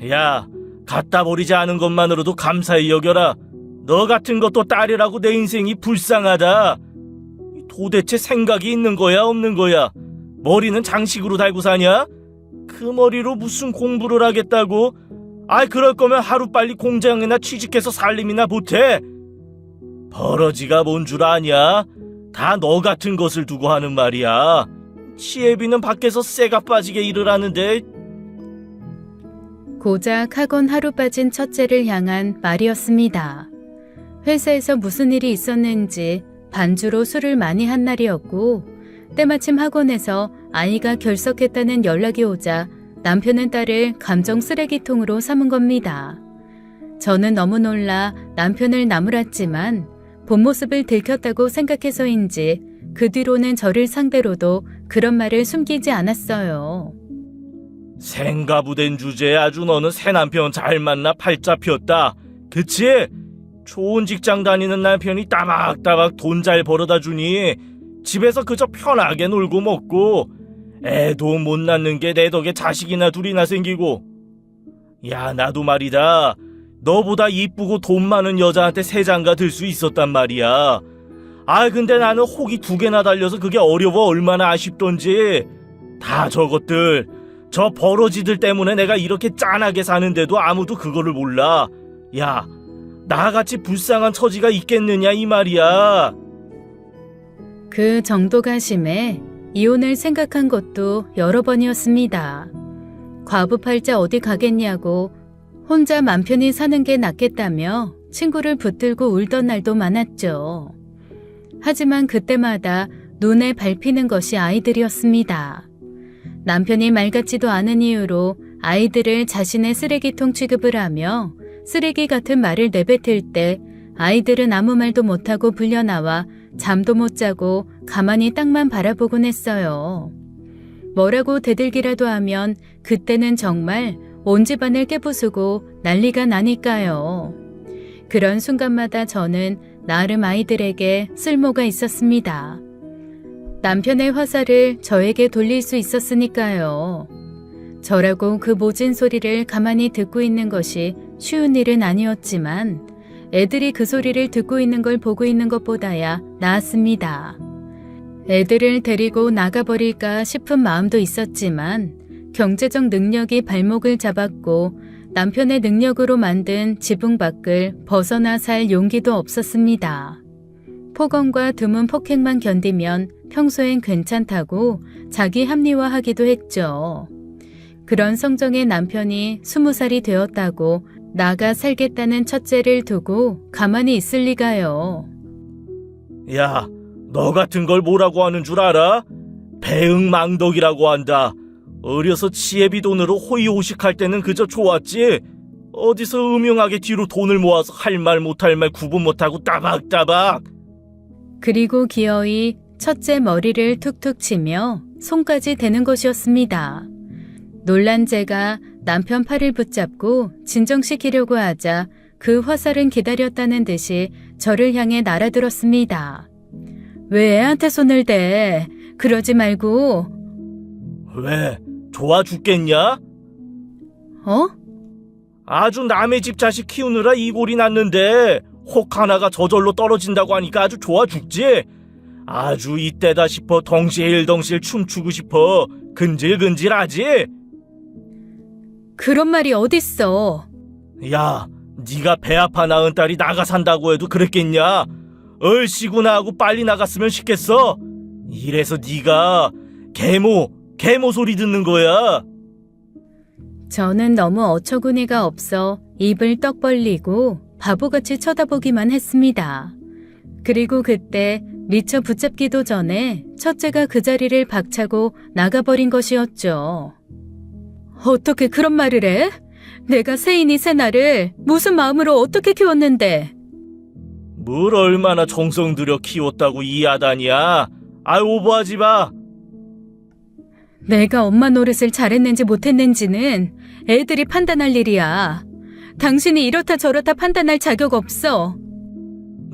야, 갖다 버리지 않은 것만으로도 감사히 여겨라. 너 같은 것도 딸이라고 내 인생이 불쌍하다. 도대체 생각이 있는 거야, 없는 거야? 머리는 장식으로 달고 사냐? 그 머리로 무슨 공부를 하겠다고? 그럴 거면 하루빨리 공장이나 취직해서 살림이나 보태. 버러지가 뭔 줄 아냐? 다 너 같은 것을 두고 하는 말이야. 치애비는 밖에서 쇠가 빠지게 일을 하는데. 고작 학원 하루 빠진 첫째를 향한 말이었습니다. 회사에서 무슨 일이 있었는지 반주로 술을 많이 한 날이었고 때마침 학원에서 아이가 결석했다는 연락이 오자 남편은 딸을 감정 쓰레기통으로 삼은 겁니다. 저는 너무 놀라 남편을 나무랐지만 본 모습을 들켰다고 생각해서인지 그 뒤로는 저를 상대로도 그런 말을 숨기지 않았어요. 생가부된 주제에 아주 너는 새 남편 잘 만나 팔자 폈다. 그치? 좋은 직장 다니는 남편이 따박따박 돈 잘 벌어다 주니 집에서 그저 편하게 놀고 먹고 애도 못 낳는 게 내 덕에 자식이나 둘이나 생기고. 야, 나도 말이다. 너보다 이쁘고 돈 많은 여자한테 새 장가 들 수 있었단 말이야. 근데 나는 혹이 2개나 달려서 그게 어려워 얼마나 아쉽던지. 다 저것들, 저 버러지들 때문에 내가 이렇게 짠하게 사는데도 아무도 그거를 몰라. 야, 나같이 불쌍한 처지가 있겠느냐 이 말이야. 그 정도가 심해 이혼을 생각한 것도 여러 번이었습니다. 과부팔자 어디 가겠냐고 혼자 맘 편히 사는 게 낫겠다며 친구를 붙들고 울던 날도 많았죠. 하지만 그때마다 눈에 밟히는 것이 아이들이었습니다. 남편이 말 같지도 않은 이유로 아이들을 자신의 쓰레기통 취급을 하며 쓰레기 같은 말을 내뱉을 때 아이들은 아무 말도 못하고 불려나와 잠도 못 자고 가만히 땅만 바라보곤 했어요. 뭐라고 대들기라도 하면 그때는 정말 온 집안을 깨부수고 난리가 나니까요. 그런 순간마다 저는 나름 아이들에게 쓸모가 있었습니다. 남편의 화살을 저에게 돌릴 수 있었으니까요. 저라고 그 모진 소리를 가만히 듣고 있는 것이 쉬운 일은 아니었지만 애들이 그 소리를 듣고 있는 걸 보고 있는 것보다야 나았습니다. 애들을 데리고 나가버릴까 싶은 마음도 있었지만 경제적 능력이 발목을 잡았고 남편의 능력으로 만든 지붕 밖을 벗어나 살 용기도 없었습니다. 폭언과 드문 폭행만 견디면 평소엔 괜찮다고 자기 합리화하기도 했죠. 그런 성정의 남편이 20살이 되었다고 나가 살겠다는 첫째를 두고 가만히 있을 리가요. 야, 너 같은 걸 뭐라고 하는 줄 알아? 배응망덕이라고 한다. 어려서 치애비 돈으로 호의호식할 때는 그저 좋았지. 어디서 음흉하게 뒤로 돈을 모아서 할 말 못할 말 구분 못하고 따박따박. 그리고 기어이 첫째 머리를 툭툭 치며 손까지 대는 것이었습니다. 놀란 제가 남편 팔을 붙잡고 진정시키려고 하자 그 화살은 기다렸다는 듯이 저를 향해 날아들었습니다. 왜 애한테 손을 대? 그러지 말고. 왜? 좋아 죽겠냐? 어? 아주 남의 집 자식 키우느라 이골이 났는데 혹 하나가 저절로 떨어진다고 하니까 아주 좋아 죽지? 아주 이때다 싶어 덩실덩실 춤추고 싶어. 근질근질하지? 그런 말이 어딨어. 야, 네가 배 아파 낳은 딸이 나가 산다고 해도 그랬겠냐? 얼씨구나 하고 빨리 나갔으면 싶겠어? 이래서 네가 계모 소리 듣는 거야. 저는 너무 어처구니가 없어 입을 떡 벌리고 바보같이 쳐다보기만 했습니다. 그리고 그때 미처 붙잡기도 전에 첫째가 그 자리를 박차고 나가버린 것이었죠. 어떻게 그런 말을 해? 내가 세인이 세나를 무슨 마음으로 어떻게 키웠는데? 뭘 얼마나 정성 들여 키웠다고 이 야단이야? 아이, 오버하지 마. 내가 엄마 노릇을 잘했는지 못했는지는 애들이 판단할 일이야. 당신이 이렇다 저렇다 판단할 자격 없어.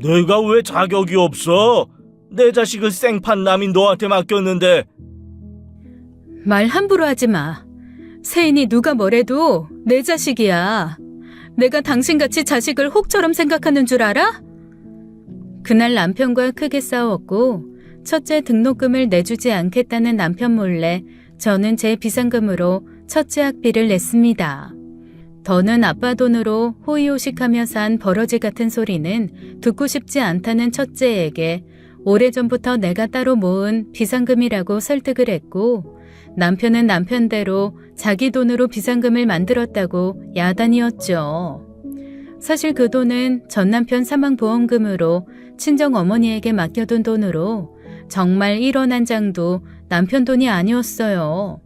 내가 왜 자격이 없어? 내 자식을 생판남인 너한테 맡겼는데. 말 함부로 하지 마. 세인이 누가 뭐래도 내 자식이야. 내가 당신같이 자식을 혹처럼 생각하는 줄 알아? 그날 남편과 크게 싸웠고 첫째 등록금을 내주지 않겠다는 남편 몰래 저는 제 비상금으로 첫째 학비를 냈습니다. 더는 아빠 돈으로 호의호식하며 산 버러지 같은 소리는 듣고 싶지 않다는 첫째에게 오래전부터 내가 따로 모은 비상금이라고 설득을 했고 남편은 남편대로 자기 돈으로 비상금을 만들었다고 야단이었죠. 사실 그 돈은 전 남편 사망보험금으로 친정 어머니에게 맡겨둔 돈으로 정말 1원 한 장도 남편 돈이 아니었어요.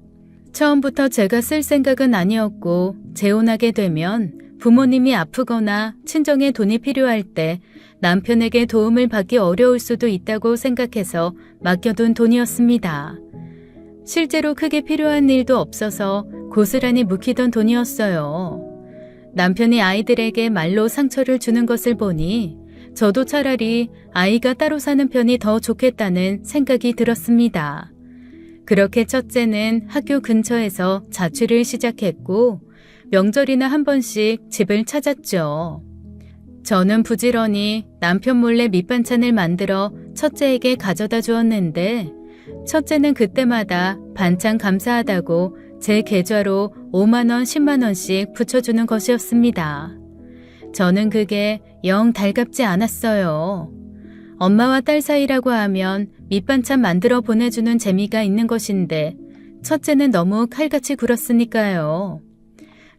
처음부터 제가 쓸 생각은 아니었고 재혼하게 되면 부모님이 아프거나 친정에 돈이 필요할 때 남편에게 도움을 받기 어려울 수도 있다고 생각해서 맡겨둔 돈이었습니다. 실제로 크게 필요한 일도 없어서 고스란히 묵히던 돈이었어요. 남편이 아이들에게 말로 상처를 주는 것을 보니 저도 차라리 아이가 따로 사는 편이 더 좋겠다는 생각이 들었습니다. 그렇게 첫째는 학교 근처에서 자취를 시작했고 명절이나 한 번씩 집을 찾았죠. 저는 부지런히 남편 몰래 밑반찬을 만들어 첫째에게 가져다 주었는데 첫째는 그때마다 반찬 감사하다고 제 계좌로 5만 원, 10만 원씩 붙여주는 것이었습니다. 저는 그게 영 달갑지 않았어요. 엄마와 딸 사이라고 하면 밑반찬 만들어 보내주는 재미가 있는 것인데 첫째는 너무 칼같이 굴었으니까요.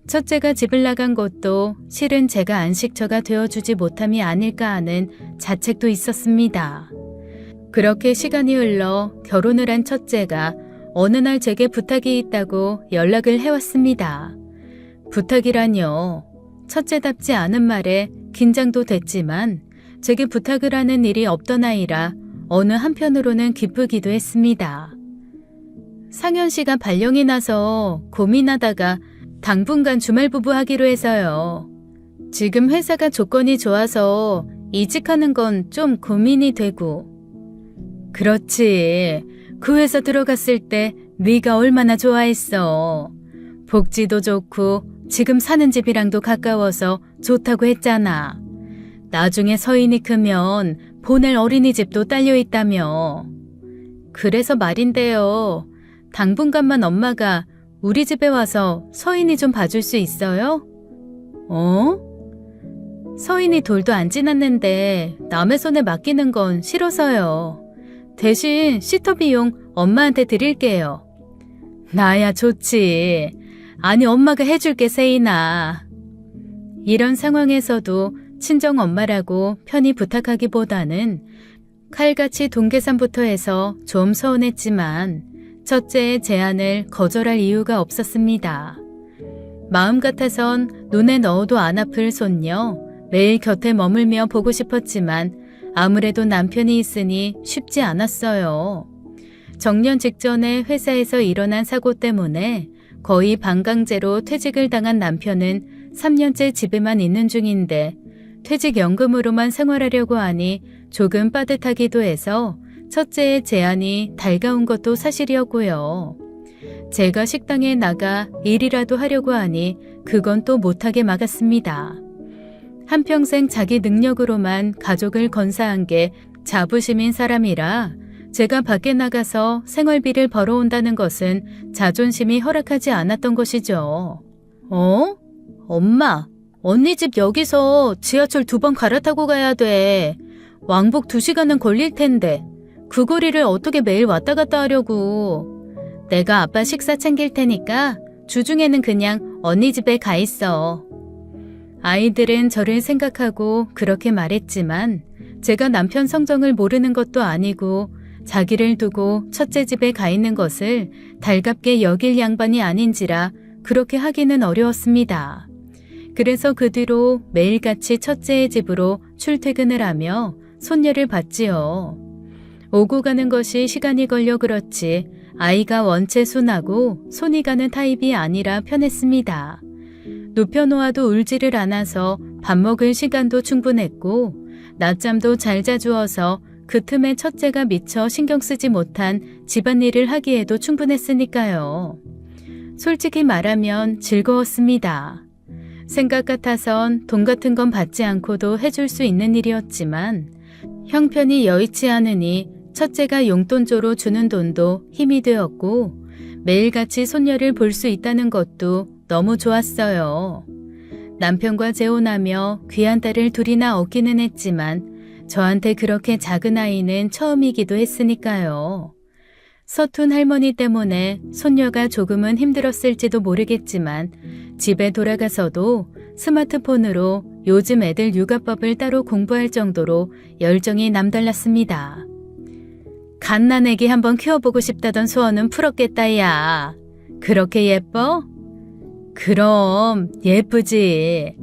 첫째가 집을 나간 것도 실은 제가 안식처가 되어주지 못함이 아닐까 하는 자책도 있었습니다. 그렇게 시간이 흘러 결혼을 한 첫째가 어느 날 제게 부탁이 있다고 연락을 해왔습니다. 부탁이라뇨. 첫째답지 않은 말에 긴장도 됐지만 제게 부탁을 하는 일이 없던 아이라 어느 한편으로는 기쁘기도 했습니다. 상현 씨가 발령이 나서 고민하다가 당분간 주말부부 하기로 해서요. 지금 회사가 조건이 좋아서 이직하는 건 좀 고민이 되고. 그렇지. 그 회사 들어갔을 때 네가 얼마나 좋아했어. 복지도 좋고 지금 사는 집이랑도 가까워서 좋다고 했잖아. 나중에 서인이 크면 보낼 어린이집도 딸려있다며. 그래서 말인데요. 당분간만 엄마가 우리 집에 와서 서인이 좀 봐줄 수 있어요? 서인이 돌도 안 지났는데 남의 손에 맡기는 건 싫어서요. 대신 시터 비용 엄마한테 드릴게요. 나야 좋지. 아니 엄마가 해줄게 세인아. 이런 상황에서도 친정 엄마라고 편히 부탁하기보다는 칼같이 동계산부터 해서 좀 서운했지만 첫째의 제안을 거절할 이유가 없었습니다. 마음 같아선 눈에 넣어도 안 아플 손녀 매일 곁에 머물며 보고 싶었지만 아무래도 남편이 있으니 쉽지 않았어요. 정년 직전에 회사에서 일어난 사고 때문에 거의 반강제로 퇴직을 당한 남편은 3년째 집에만 있는 중인데 퇴직연금으로만 생활하려고 하니 조금 빠듯하기도 해서 첫째의 제안이 달가운 것도 사실이었고요. 제가 식당에 나가 일이라도 하려고 하니 그건 또 못하게 막았습니다. 한평생 자기 능력으로만 가족을 건사한 게 자부심인 사람이라 제가 밖에 나가서 생활비를 벌어온다는 것은 자존심이 허락하지 않았던 것이죠. 엄마, 언니 집 여기서 지하철 2번 갈아타고 가야 돼. 왕복 2시간은 걸릴 텐데 그 거리를 어떻게 매일 왔다 갔다 하려고. 내가 아빠 식사 챙길 테니까 주중에는 그냥 언니 집에 가 있어. 아이들은 저를 생각하고 그렇게 말했지만 제가 남편 성정을 모르는 것도 아니고 자기를 두고 첫째 집에 가 있는 것을 달갑게 여길 양반이 아닌지라 그렇게 하기는 어려웠습니다. 그래서 그 뒤로 매일같이 첫째의 집으로 출퇴근을 하며 손녀를 봤지요. 오고 가는 것이 시간이 걸려 그렇지 아이가 원체 순하고 손이 가는 타입이 아니라 편했습니다. 눕혀놓아도 울지를 않아서 밥 먹을 시간도 충분했고 낮잠도 잘 자주어서 그 틈에 첫째가 미처 신경 쓰지 못한 집안일을 하기에도 충분했으니까요. 솔직히 말하면 즐거웠습니다. 생각 같아선 돈 같은 건 받지 않고도 해줄 수 있는 일이었지만 형편이 여의치 않으니 첫째가 용돈조로 주는 돈도 힘이 되었고 매일같이 손녀를 볼 수 있다는 것도 너무 좋았어요. 남편과 재혼하며 귀한 딸을 둘이나 얻기는 했지만 저한테 그렇게 작은 아이는 처음이기도 했으니까요. 서툰 할머니 때문에 손녀가 조금은 힘들었을지도 모르겠지만 집에 돌아가서도 스마트폰으로 요즘 애들 육아법을 따로 공부할 정도로 열정이 남달랐습니다. 갓난애기 한번 키워보고 싶다던 소원은 풀었겠다, 야. 그렇게 예뻐? 그럼 예쁘지.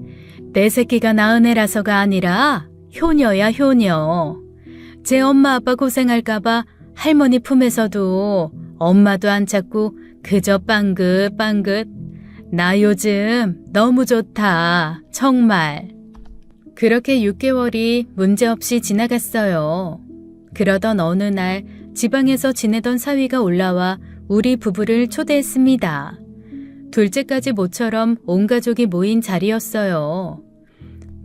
내 새끼가 낳은 애라서가 아니라 효녀야, 효녀. 제 엄마 아빠 고생할까봐 할머니 품에서도 엄마도 안 찾고 그저 빵긋빵긋. 나 요즘 너무 좋다. 정말. 그렇게 6개월이 문제없이 지나갔어요. 그러던 어느 날 지방에서 지내던 사위가 올라와 우리 부부를 초대했습니다. 둘째까지 모처럼 온 가족이 모인 자리였어요.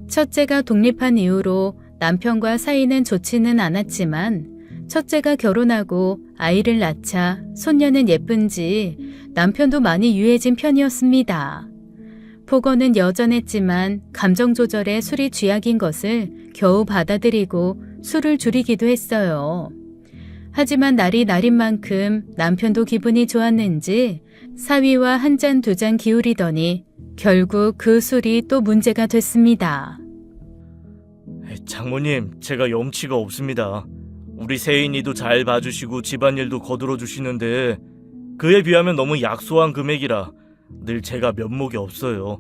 첫째가 독립한 이후로 남편과 사이는 좋지는 않았지만 첫째가 결혼하고 아이를 낳자 손녀는 예쁜지 남편도 많이 유해진 편이었습니다. 폭언은 여전했지만 감정 조절에 술이 쥐약인 것을 겨우 받아들이고 술을 줄이기도 했어요. 하지만 날이 날인 만큼 남편도 기분이 좋았는지 사위와 한 잔 두 잔 기울이더니 결국 그 술이 또 문제가 됐습니다. 장모님, 제가 염치가 없습니다. 우리 세인이도 잘 봐주시고 집안일도 거들어 주시는데 그에 비하면 너무 약소한 금액이라 늘 제가 면목이 없어요.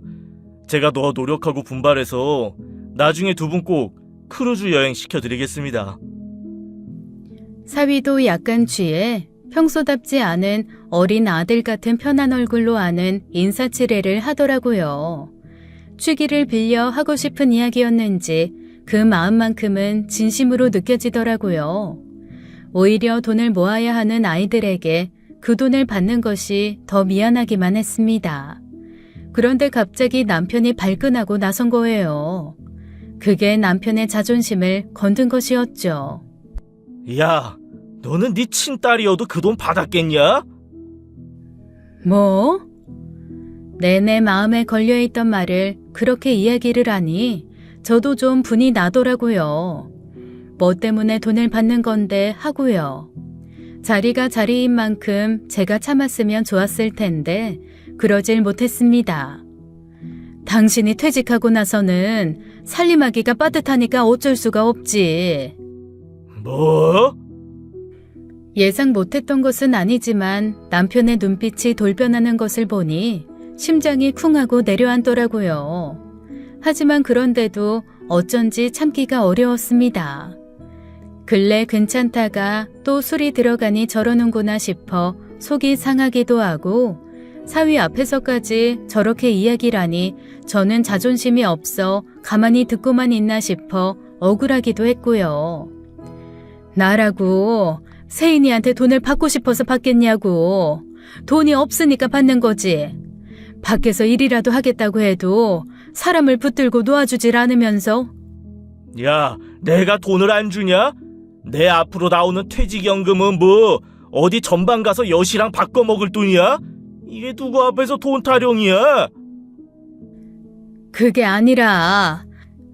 제가 더 노력하고 분발해서 나중에 두 분 꼭 크루즈 여행 시켜드리겠습니다. 사위도 약간 취해 평소답지 않은 어린 아들 같은 편한 얼굴로 하는 인사치레를 하더라고요. 취기를 빌려 하고 싶은 이야기였는지 그 마음만큼은 진심으로 느껴지더라고요. 오히려 돈을 모아야 하는 아이들에게 그 돈을 받는 것이 더 미안하기만 했습니다. 그런데 갑자기 남편이 발끈하고 나선 거예요. 그게 남편의 자존심을 건든 것이었죠. 야, 너는 네 친딸이어도 그 돈 받았겠냐? 뭐? 내내 마음에 걸려있던 말을 그렇게 이야기를 하니 저도 좀 분이 나더라고요. 뭐 때문에 돈을 받는 건데 하고요. 자리가 자리인 만큼 제가 참았으면 좋았을 텐데 그러질 못했습니다. 당신이 퇴직하고 나서는 살림하기가 빠듯하니까 어쩔 수가 없지. 뭐? 예상 못했던 것은 아니지만 남편의 눈빛이 돌변하는 것을 보니 심장이 쿵하고 내려앉더라고요. 하지만 그런데도 어쩐지 참기가 어려웠습니다. 근래 괜찮다가 또 술이 들어가니 저러는구나 싶어 속이 상하기도 하고 사위 앞에서까지 저렇게 이야기라니 저는 자존심이 없어 가만히 듣고만 있나 싶어 억울하기도 했고요. 나라고 세인이한테 돈을 받고 싶어서 받겠냐고. 돈이 없으니까 받는 거지. 밖에서 일이라도 하겠다고 해도 사람을 붙들고 놓아주질 않으면서. 야, 내가 돈을 안 주냐? 내 앞으로 나오는 퇴직연금은 뭐 어디 전방 가서 여시랑 바꿔 먹을 돈이야? 이게 누구 앞에서 돈 타령이야? 그게 아니라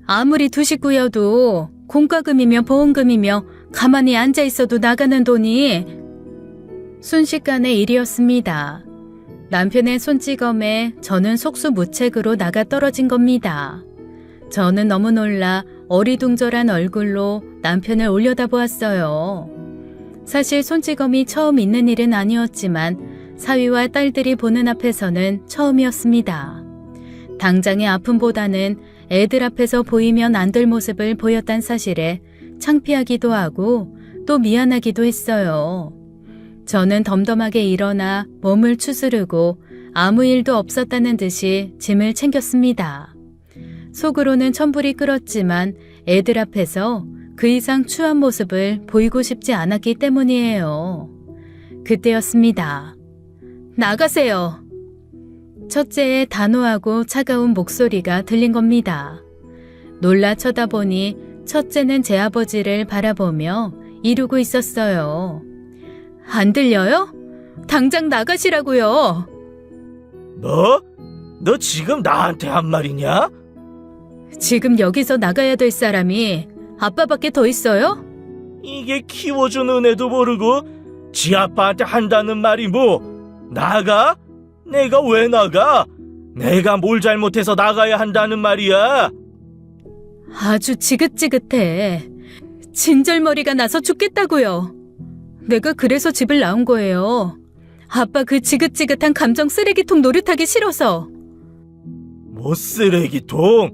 아무리 두 식구여도 공과금이며 보험금이며 가만히 앉아 있어도 나가는 돈이 순식간의 일이었습니다. 남편의 손찌검에 저는 속수무책으로 나가 떨어진 겁니다. 저는 너무 놀라 어리둥절한 얼굴로 남편을 올려다보았어요. 사실 손찌검이 처음 있는 일은 아니었지만 사위와 딸들이 보는 앞에서는 처음이었습니다. 당장의 아픔보다는 애들 앞에서 보이면 안 될 모습을 보였단 사실에 창피하기도 하고 또 미안하기도 했어요. 저는 덤덤하게 일어나 몸을 추스르고 아무 일도 없었다는 듯이 짐을 챙겼습니다. 속으로는 천불이 끓었지만 애들 앞에서 그 이상 추한 모습을 보이고 싶지 않았기 때문이에요. 그때였습니다. 나가세요. 첫째의 단호하고 차가운 목소리가 들린 겁니다. 놀라 쳐다보니 첫째는 제 아버지를 바라보며 이루고 있었어요. 안 들려요? 당장 나가시라고요. 뭐? 너 지금 나한테 한 말이냐? 지금 여기서 나가야 될 사람이 아빠밖에 더 있어요? 이게 키워준 은혜도 모르고 지 아빠한테 한다는 말이 뭐? 나가? 내가 왜 나가? 내가 뭘 잘못해서 나가야 한다는 말이야? 아주 지긋지긋해. 진절머리가 나서 죽겠다고요. 내가 그래서 집을 나온 거예요. 아빠 그 지긋지긋한 감정 쓰레기통 노릇하기 싫어서. 뭐 쓰레기통?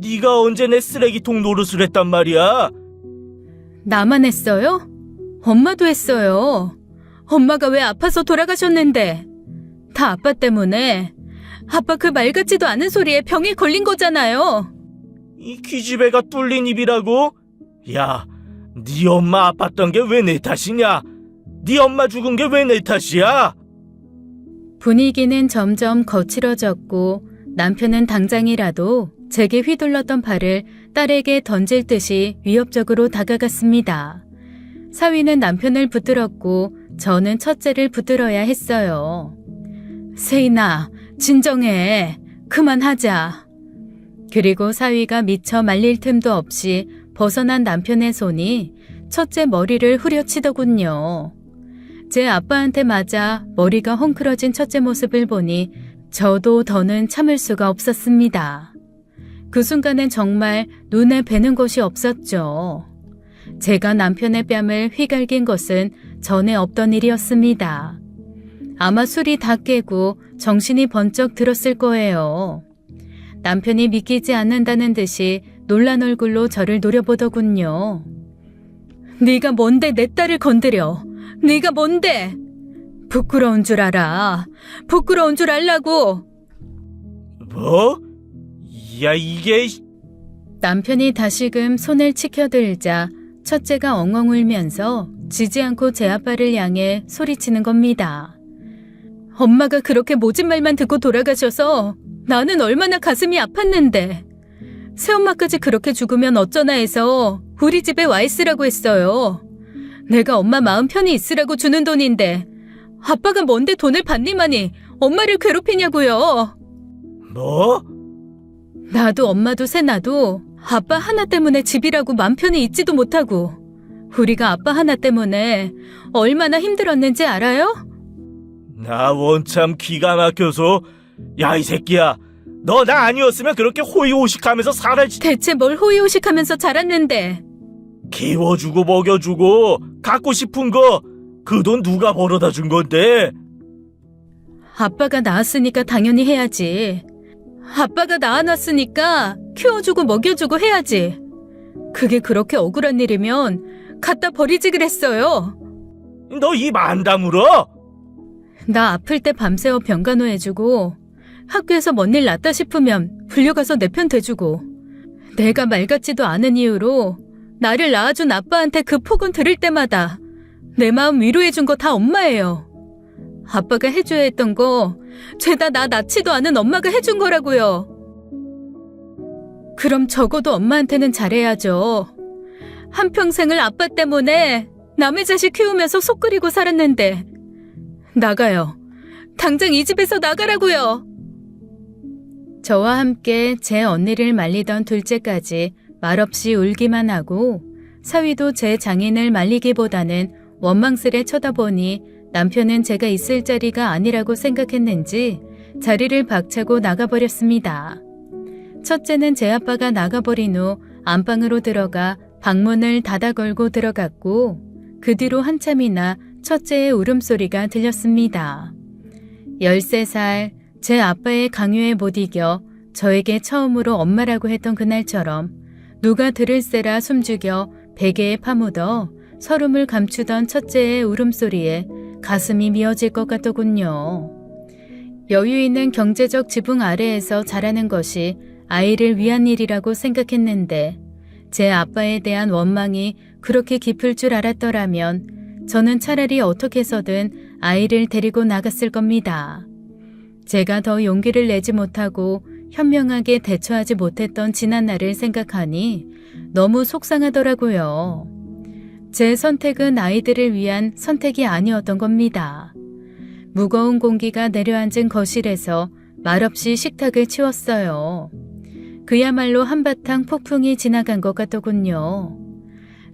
네가 언제 내 쓰레기통 노릇을 했단 말이야? 나만 했어요? 엄마도 했어요. 엄마가 왜 아파서 돌아가셨는데. 다 아빠 때문에. 아빠 그 말 같지도 않은 소리에 병에 걸린 거잖아요. 이 기집애가 뚫린 입이라고? 야, 네 엄마 아팠던 게 왜 내 탓이냐? 네 엄마 죽은 게 왜 내 탓이야? 분위기는 점점 거칠어졌고 남편은 당장이라도 제게 휘둘렀던 발을 딸에게 던질 듯이 위협적으로 다가갔습니다. 사위는 남편을 붙들었고 저는 첫째를 붙들어야 했어요. 세인아, 진정해. 그만하자. 그리고 사위가 미처 말릴 틈도 없이 벗어난 남편의 손이 첫째 머리를 후려치더군요. 제 아빠한테 맞아 머리가 헝클어진 첫째 모습을 보니 저도 더는 참을 수가 없었습니다. 그 순간엔 정말 눈에 뵈는 것이 없었죠. 제가 남편의 뺨을 휘갈긴 것은 전에 없던 일이었습니다. 아마 술이 다 깨고 정신이 번쩍 들었을 거예요. 남편이 믿기지 않는다는 듯이 놀란 얼굴로 저를 노려보더군요. 네가 뭔데 내 딸을 건드려? 네가 뭔데? 부끄러운 줄 알아. 부끄러운 줄 알라고. 뭐? 야, 이게... 남편이 다시금 손을 치켜들자 첫째가 엉엉 울면서 지지 않고 제 아빠를 향해 소리치는 겁니다. 엄마가 그렇게 모진 말만 듣고 돌아가셔서 나는 얼마나 가슴이 아팠는데. 새엄마까지 그렇게 죽으면 어쩌나 해서 우리 집에 와 있으라고 했어요. 내가 엄마 마음 편히 있으라고 주는 돈인데 아빠가 뭔데 돈을 받니마니 엄마를 괴롭히냐고요. 뭐? 나도 엄마도 새나도 아빠 하나 때문에 집이라고 맘 편히 있지도 못하고 우리가 아빠 하나 때문에 얼마나 힘들었는지 알아요? 나 원참 기가 막혀서. 야, 이 새끼야, 너 나 아니었으면 그렇게 호의호식하면서 살았지. 대체 뭘 호의호식하면서 자랐는데. 키워주고 먹여주고 갖고 싶은 거 그 돈 누가 벌어다 준 건데? 아빠가 낳았으니까 당연히 해야지. 아빠가 낳아놨으니까 키워주고 먹여주고 해야지. 그게 그렇게 억울한 일이면 갖다 버리지 그랬어요. 너 입 안 다물어? 나 아플 때 밤새워 병간호 해주고 학교에서 뭔 일 났다 싶으면 불려가서 내 편 대주고 내가 말 같지도 않은 이유로 나를 낳아준 아빠한테 그 폭언 들을 때마다 내 마음 위로해준 거 다 엄마예요. 아빠가 해줘야 했던 거 죄다 나 낳지도 않은 엄마가 해준 거라고요. 그럼 적어도 엄마한테는 잘해야죠. 한평생을 아빠 때문에 남의 자식 키우면서 속 끓이고 살았는데. 나가요. 당장 이 집에서 나가라고요. 저와 함께 제 언니를 말리던 둘째까지 말없이 울기만 하고 사위도 제 장인을 말리기보다는 원망스레 쳐다보니 남편은 제가 있을 자리가 아니라고 생각했는지 자리를 박차고 나가버렸습니다. 첫째는 제 아빠가 나가버린 후 안방으로 들어가 방문을 닫아 걸고 들어갔고 그 뒤로 한참이나 첫째의 울음소리가 들렸습니다. 13살 제 아빠의 강요에 못 이겨 저에게 처음으로 엄마라고 했던 그날처럼 누가 들을세라 숨죽여 베개에 파묻어 서름을 감추던 첫째의 울음소리에 가슴이 미어질 것 같더군요. 여유 있는 경제적 지붕 아래에서 자라는 것이 아이를 위한 일이라고 생각했는데 제 아빠에 대한 원망이 그렇게 깊을 줄 알았더라면 저는 차라리 어떻게 해서든 아이를 데리고 나갔을 겁니다. 제가 더 용기를 내지 못하고 현명하게 대처하지 못했던 지난날을 생각하니 너무 속상하더라고요. 제 선택은 아이들을 위한 선택이 아니었던 겁니다. 무거운 공기가 내려앉은 거실에서 말없이 식탁을 치웠어요. 그야말로 한바탕 폭풍이 지나간 것 같더군요.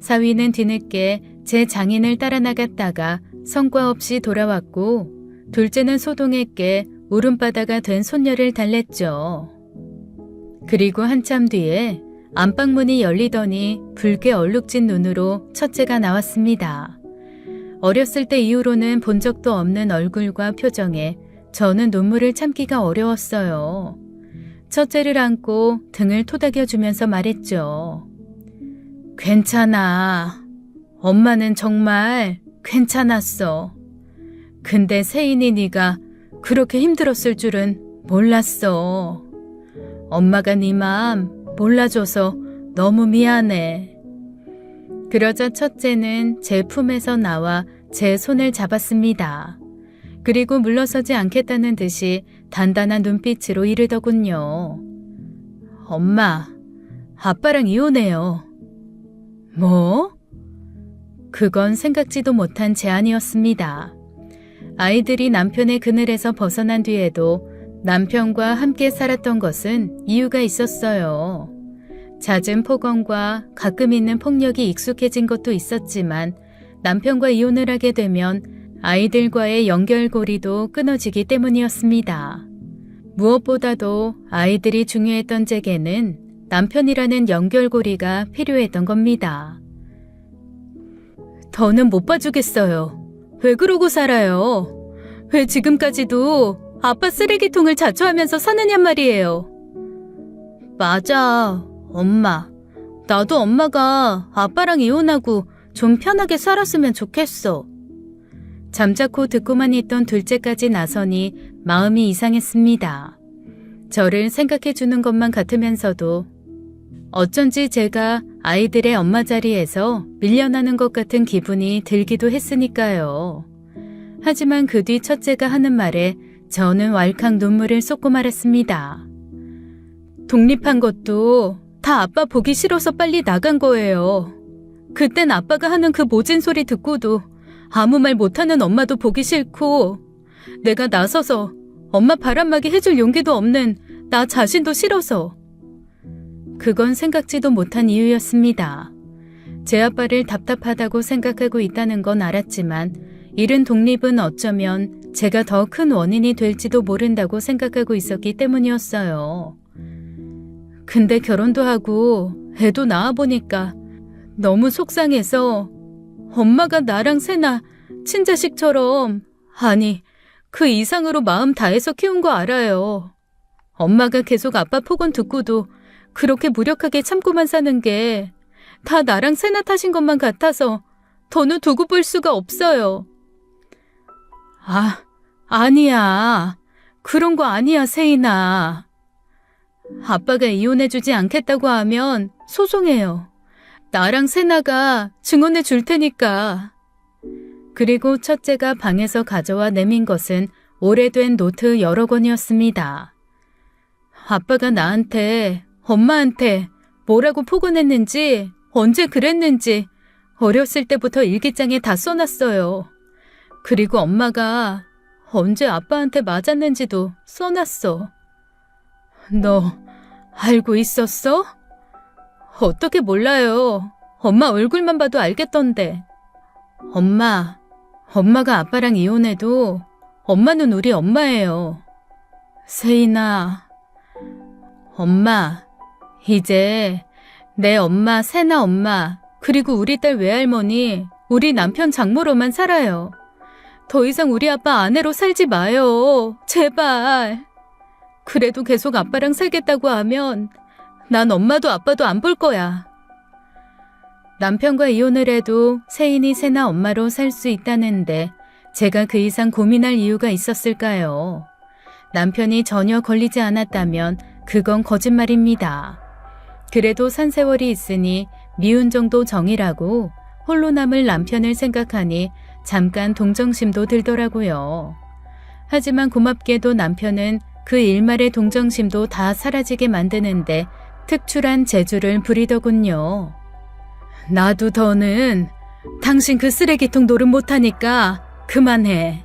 사위는 뒤늦게 제 장인을 따라 나갔다가 성과 없이 돌아왔고 둘째는 소동에게 울음바다가 된 손녀를 달랬죠. 그리고 한참 뒤에 안방문이 열리더니 붉게 얼룩진 눈으로 첫째가 나왔습니다. 어렸을 때 이후로는 본 적도 없는 얼굴과 표정에 저는 눈물을 참기가 어려웠어요. 첫째를 안고 등을 토닥여주면서 말했죠. 괜찮아. 엄마는 정말 괜찮았어. 근데 세인이 네가 그렇게 힘들었을 줄은 몰랐어. 엄마가 네 마음 몰라줘서 너무 미안해. 그러자 첫째는 제 품에서 나와 제 손을 잡았습니다. 그리고 물러서지 않겠다는 듯이 단단한 눈빛으로 이르더군요. 엄마, 아빠랑 이혼해요. 뭐? 그건 생각지도 못한 제안이었습니다. 아이들이 남편의 그늘에서 벗어난 뒤에도 남편과 함께 살았던 것은 이유가 있었어요. 잦은 폭언과 가끔 있는 폭력이 익숙해진 것도 있었지만 남편과 이혼을 하게 되면 아이들과의 연결고리도 끊어지기 때문이었습니다. 무엇보다도 아이들이 중요했던 제게는 남편이라는 연결고리가 필요했던 겁니다. 더는 못 봐주겠어요. 왜 그러고 살아요? 왜 지금까지도 아빠 쓰레기통을 자처하면서 사느냔 말이에요. 맞아, 엄마. 나도 엄마가 아빠랑 이혼하고 좀 편하게 살았으면 좋겠어. 잠자코 듣고만 있던 둘째까지 나서니 마음이 이상했습니다. 저를 생각해주는 것만 같으면서도 어쩐지 제가 아이들의 엄마 자리에서 밀려나는 것 같은 기분이 들기도 했으니까요. 하지만 그 뒤 첫째가 하는 말에 저는 왈칵 눈물을 쏟고 말았습니다. 독립한 것도 다 아빠 보기 싫어서 빨리 나간 거예요. 그땐 아빠가 하는 그 모진 소리 듣고도 아무 말 못하는 엄마도 보기 싫고 내가 나서서 엄마 바람막이 해줄 용기도 없는 나 자신도 싫어서. 그건 생각지도 못한 이유였습니다. 제 아빠를 답답하다고 생각하고 있다는 건 알았지만 이른 독립은 어쩌면 제가 더 큰 원인이 될지도 모른다고 생각하고 있었기 때문이었어요. 근데 결혼도 하고 애도 낳아보니까 너무 속상해서 엄마가 나랑 세나 친자식처럼, 아니 그 이상으로 마음 다해서 키운 거 알아요. 엄마가 계속 아빠 폭언 듣고도 그렇게 무력하게 참고만 사는 게 다 나랑 세나 탓인 것만 같아서 더는 두고 볼 수가 없어요. 아니야. 그런 거 아니야, 세인아. 아빠가 이혼해주지 않겠다고 하면 소송해요. 나랑 세나가 증언해 줄 테니까. 그리고 첫째가 방에서 가져와 내민 것은 오래된 노트 여러 권이었습니다. 아빠가 나한테, 엄마한테 뭐라고 폭언했는지, 언제 그랬는지 어렸을 때부터 일기장에 다 써놨어요. 그리고 엄마가 언제 아빠한테 맞았는지도 써놨어. 너 알고 있었어? 어떻게 몰라요. 엄마 얼굴만 봐도 알겠던데. 엄마, 엄마가 아빠랑 이혼해도 엄마는 우리 엄마예요. 세인아, 엄마, 이제 내 엄마, 세나 엄마, 그리고 우리 딸 외할머니, 우리 남편 장모로만 살아요. 더 이상 우리 아빠 아내로 살지 마요. 제발. 그래도 계속 아빠랑 살겠다고 하면 난 엄마도 아빠도 안 볼 거야. 남편과 이혼을 해도 세인이 세나 엄마로 살 수 있다는데 제가 그 이상 고민할 이유가 있었을까요? 남편이 전혀 걸리지 않았다면 그건 거짓말입니다. 그래도 산 세월이 있으니 미운 정도 정이라고 홀로 남을 남편을 생각하니 잠깐 동정심도 들더라고요. 하지만 고맙게도 남편은 그 일말의 동정심도 다 사라지게 만드는데 특출한 재주를 부리더군요. 나도 더는 당신 그 쓰레기통 노릇 못하니까 그만해.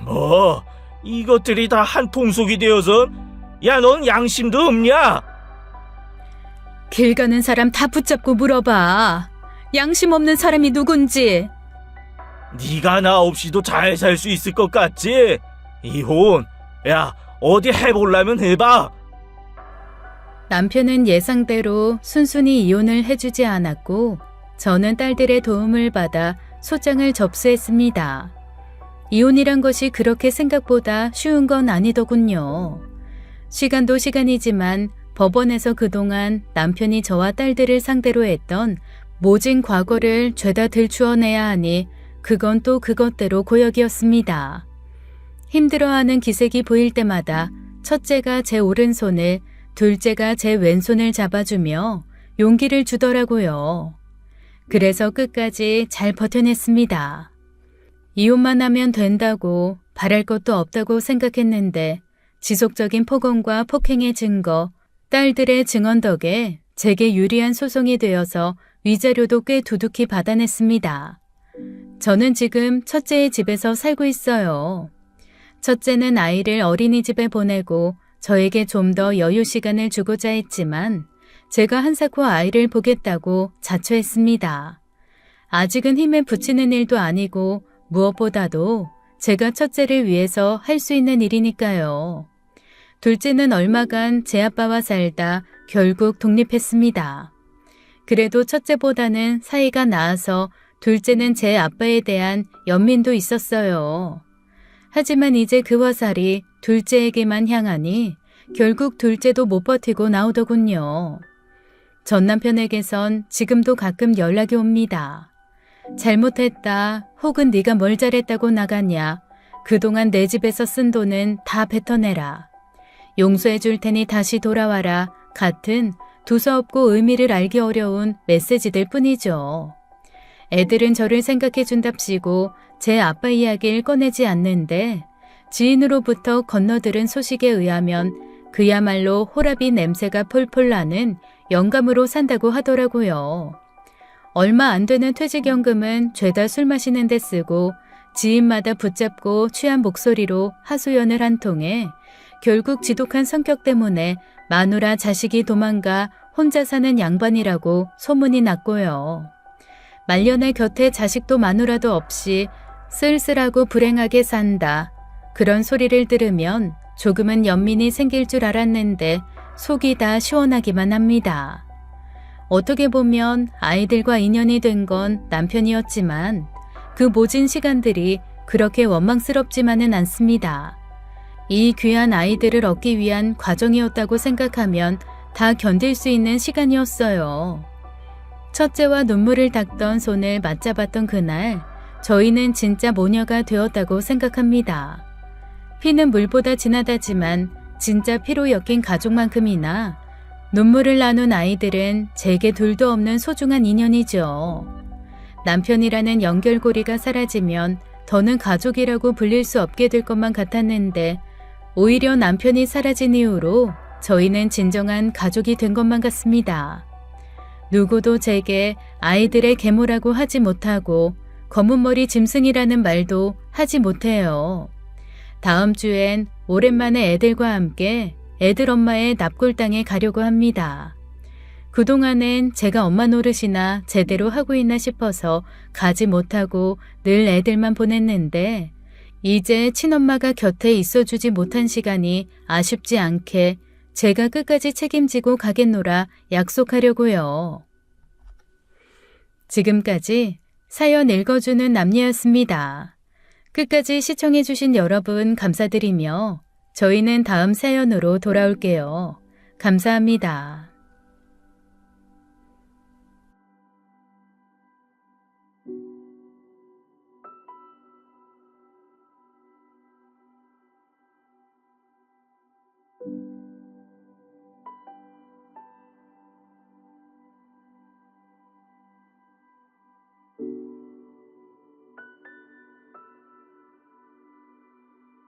뭐, 이것들이 다 한 통속이 되어서 야, 넌 양심도 없냐? 길 가는 사람 다 붙잡고 물어봐. 양심 없는 사람이 누군지. 네가 나 없이도 잘 살 수 있을 것 같지? 이혼, 야, 어디 해보려면 해봐. 남편은 예상대로 순순히 이혼을 해주지 않았고 저는 딸들의 도움을 받아 소장을 접수했습니다. 이혼이란 것이 그렇게 생각보다 쉬운 건 아니더군요. 시간도 시간이지만 법원에서 그동안 남편이 저와 딸들을 상대로 했던 모진 과거를 죄다 들추어내야 하니 그건 또 그것대로 고역이었습니다. 힘들어하는 기색이 보일 때마다 첫째가 제 오른손을, 둘째가 제 왼손을 잡아주며 용기를 주더라고요. 그래서 끝까지 잘 버텨냈습니다. 이혼만 하면 된다고 바랄 것도 없다고 생각했는데 지속적인 폭언과 폭행의 증거, 딸들의 증언 덕에 제게 유리한 소송이 되어서 위자료도 꽤 두둑히 받아냈습니다. 저는 지금 첫째의 집에서 살고 있어요. 첫째는 아이를 어린이집에 보내고 저에게 좀 더 여유 시간을 주고자 했지만 제가 한사코 아이를 보겠다고 자초했습니다. 아직은 힘에 부치는 일도 아니고 무엇보다도 제가 첫째를 위해서 할 수 있는 일이니까요. 둘째는 얼마간 제 아빠와 살다 결국 독립했습니다. 그래도 첫째보다는 사이가 나아서 둘째는 제 아빠에 대한 연민도 있었어요. 하지만 이제 그 화살이 둘째에게만 향하니 결국 둘째도 못 버티고 나오더군요. 전 남편에게선 지금도 가끔 연락이 옵니다. 잘못했다 혹은 네가 뭘 잘했다고 나갔냐. 그동안 내 집에서 쓴 돈은 다 뱉어내라. 용서해 줄 테니 다시 돌아와라 같은 두서없고 의미를 알기 어려운 메시지들 뿐이죠. 애들은 저를 생각해 준답시고 제 아빠 이야기를 꺼내지 않는데 지인으로부터 건너들은 소식에 의하면 그야말로 호라비 냄새가 폴폴 나는 영감으로 산다고 하더라고요. 얼마 안 되는 퇴직연금은 죄다 술 마시는 데 쓰고 지인마다 붙잡고 취한 목소리로 하소연을 한 통에 결국 지독한 성격 때문에 마누라 자식이 도망가 혼자 사는 양반이라고 소문이 났고요. 말년에 곁에 자식도 마누라도 없이 쓸쓸하고 불행하게 산다. 그런 소리를 들으면 조금은 연민이 생길 줄 알았는데 속이 다 시원하기만 합니다. 어떻게 보면 아이들과 인연이 된 건 남편이었지만 그 모진 시간들이 그렇게 원망스럽지만은 않습니다. 이 귀한 아이들을 얻기 위한 과정이었다고 생각하면 다 견딜 수 있는 시간이었어요. 첫째와 눈물을 닦던 손을 맞잡았던 그날 저희는 진짜 모녀가 되었다고 생각합니다. 피는 물보다 진하다지만 진짜 피로 엮인 가족만큼이나 눈물을 나눈 아이들은 제게 둘도 없는 소중한 인연이죠. 남편이라는 연결고리가 사라지면 더는 가족이라고 불릴 수 없게 될 것만 같았는데 오히려 남편이 사라진 이후로 저희는 진정한 가족이 된 것만 같습니다. 누구도 제게 아이들의 계모라고 하지 못하고 검은머리 짐승이라는 말도 하지 못해요. 다음 주엔 오랜만에 애들과 함께 애들 엄마의 납골당에 가려고 합니다. 그동안엔 제가 엄마 노릇이나 제대로 하고 있나 싶어서 가지 못하고 늘 애들만 보냈는데 이제 친엄마가 곁에 있어주지 못한 시간이 아쉽지 않게 제가 끝까지 책임지고 가겠노라 약속하려고요. 지금까지 사연 읽어주는 남녀였습니다. 끝까지 시청해주신 여러분 감사드리며 저희는 다음 사연으로 돌아올게요. 감사합니다.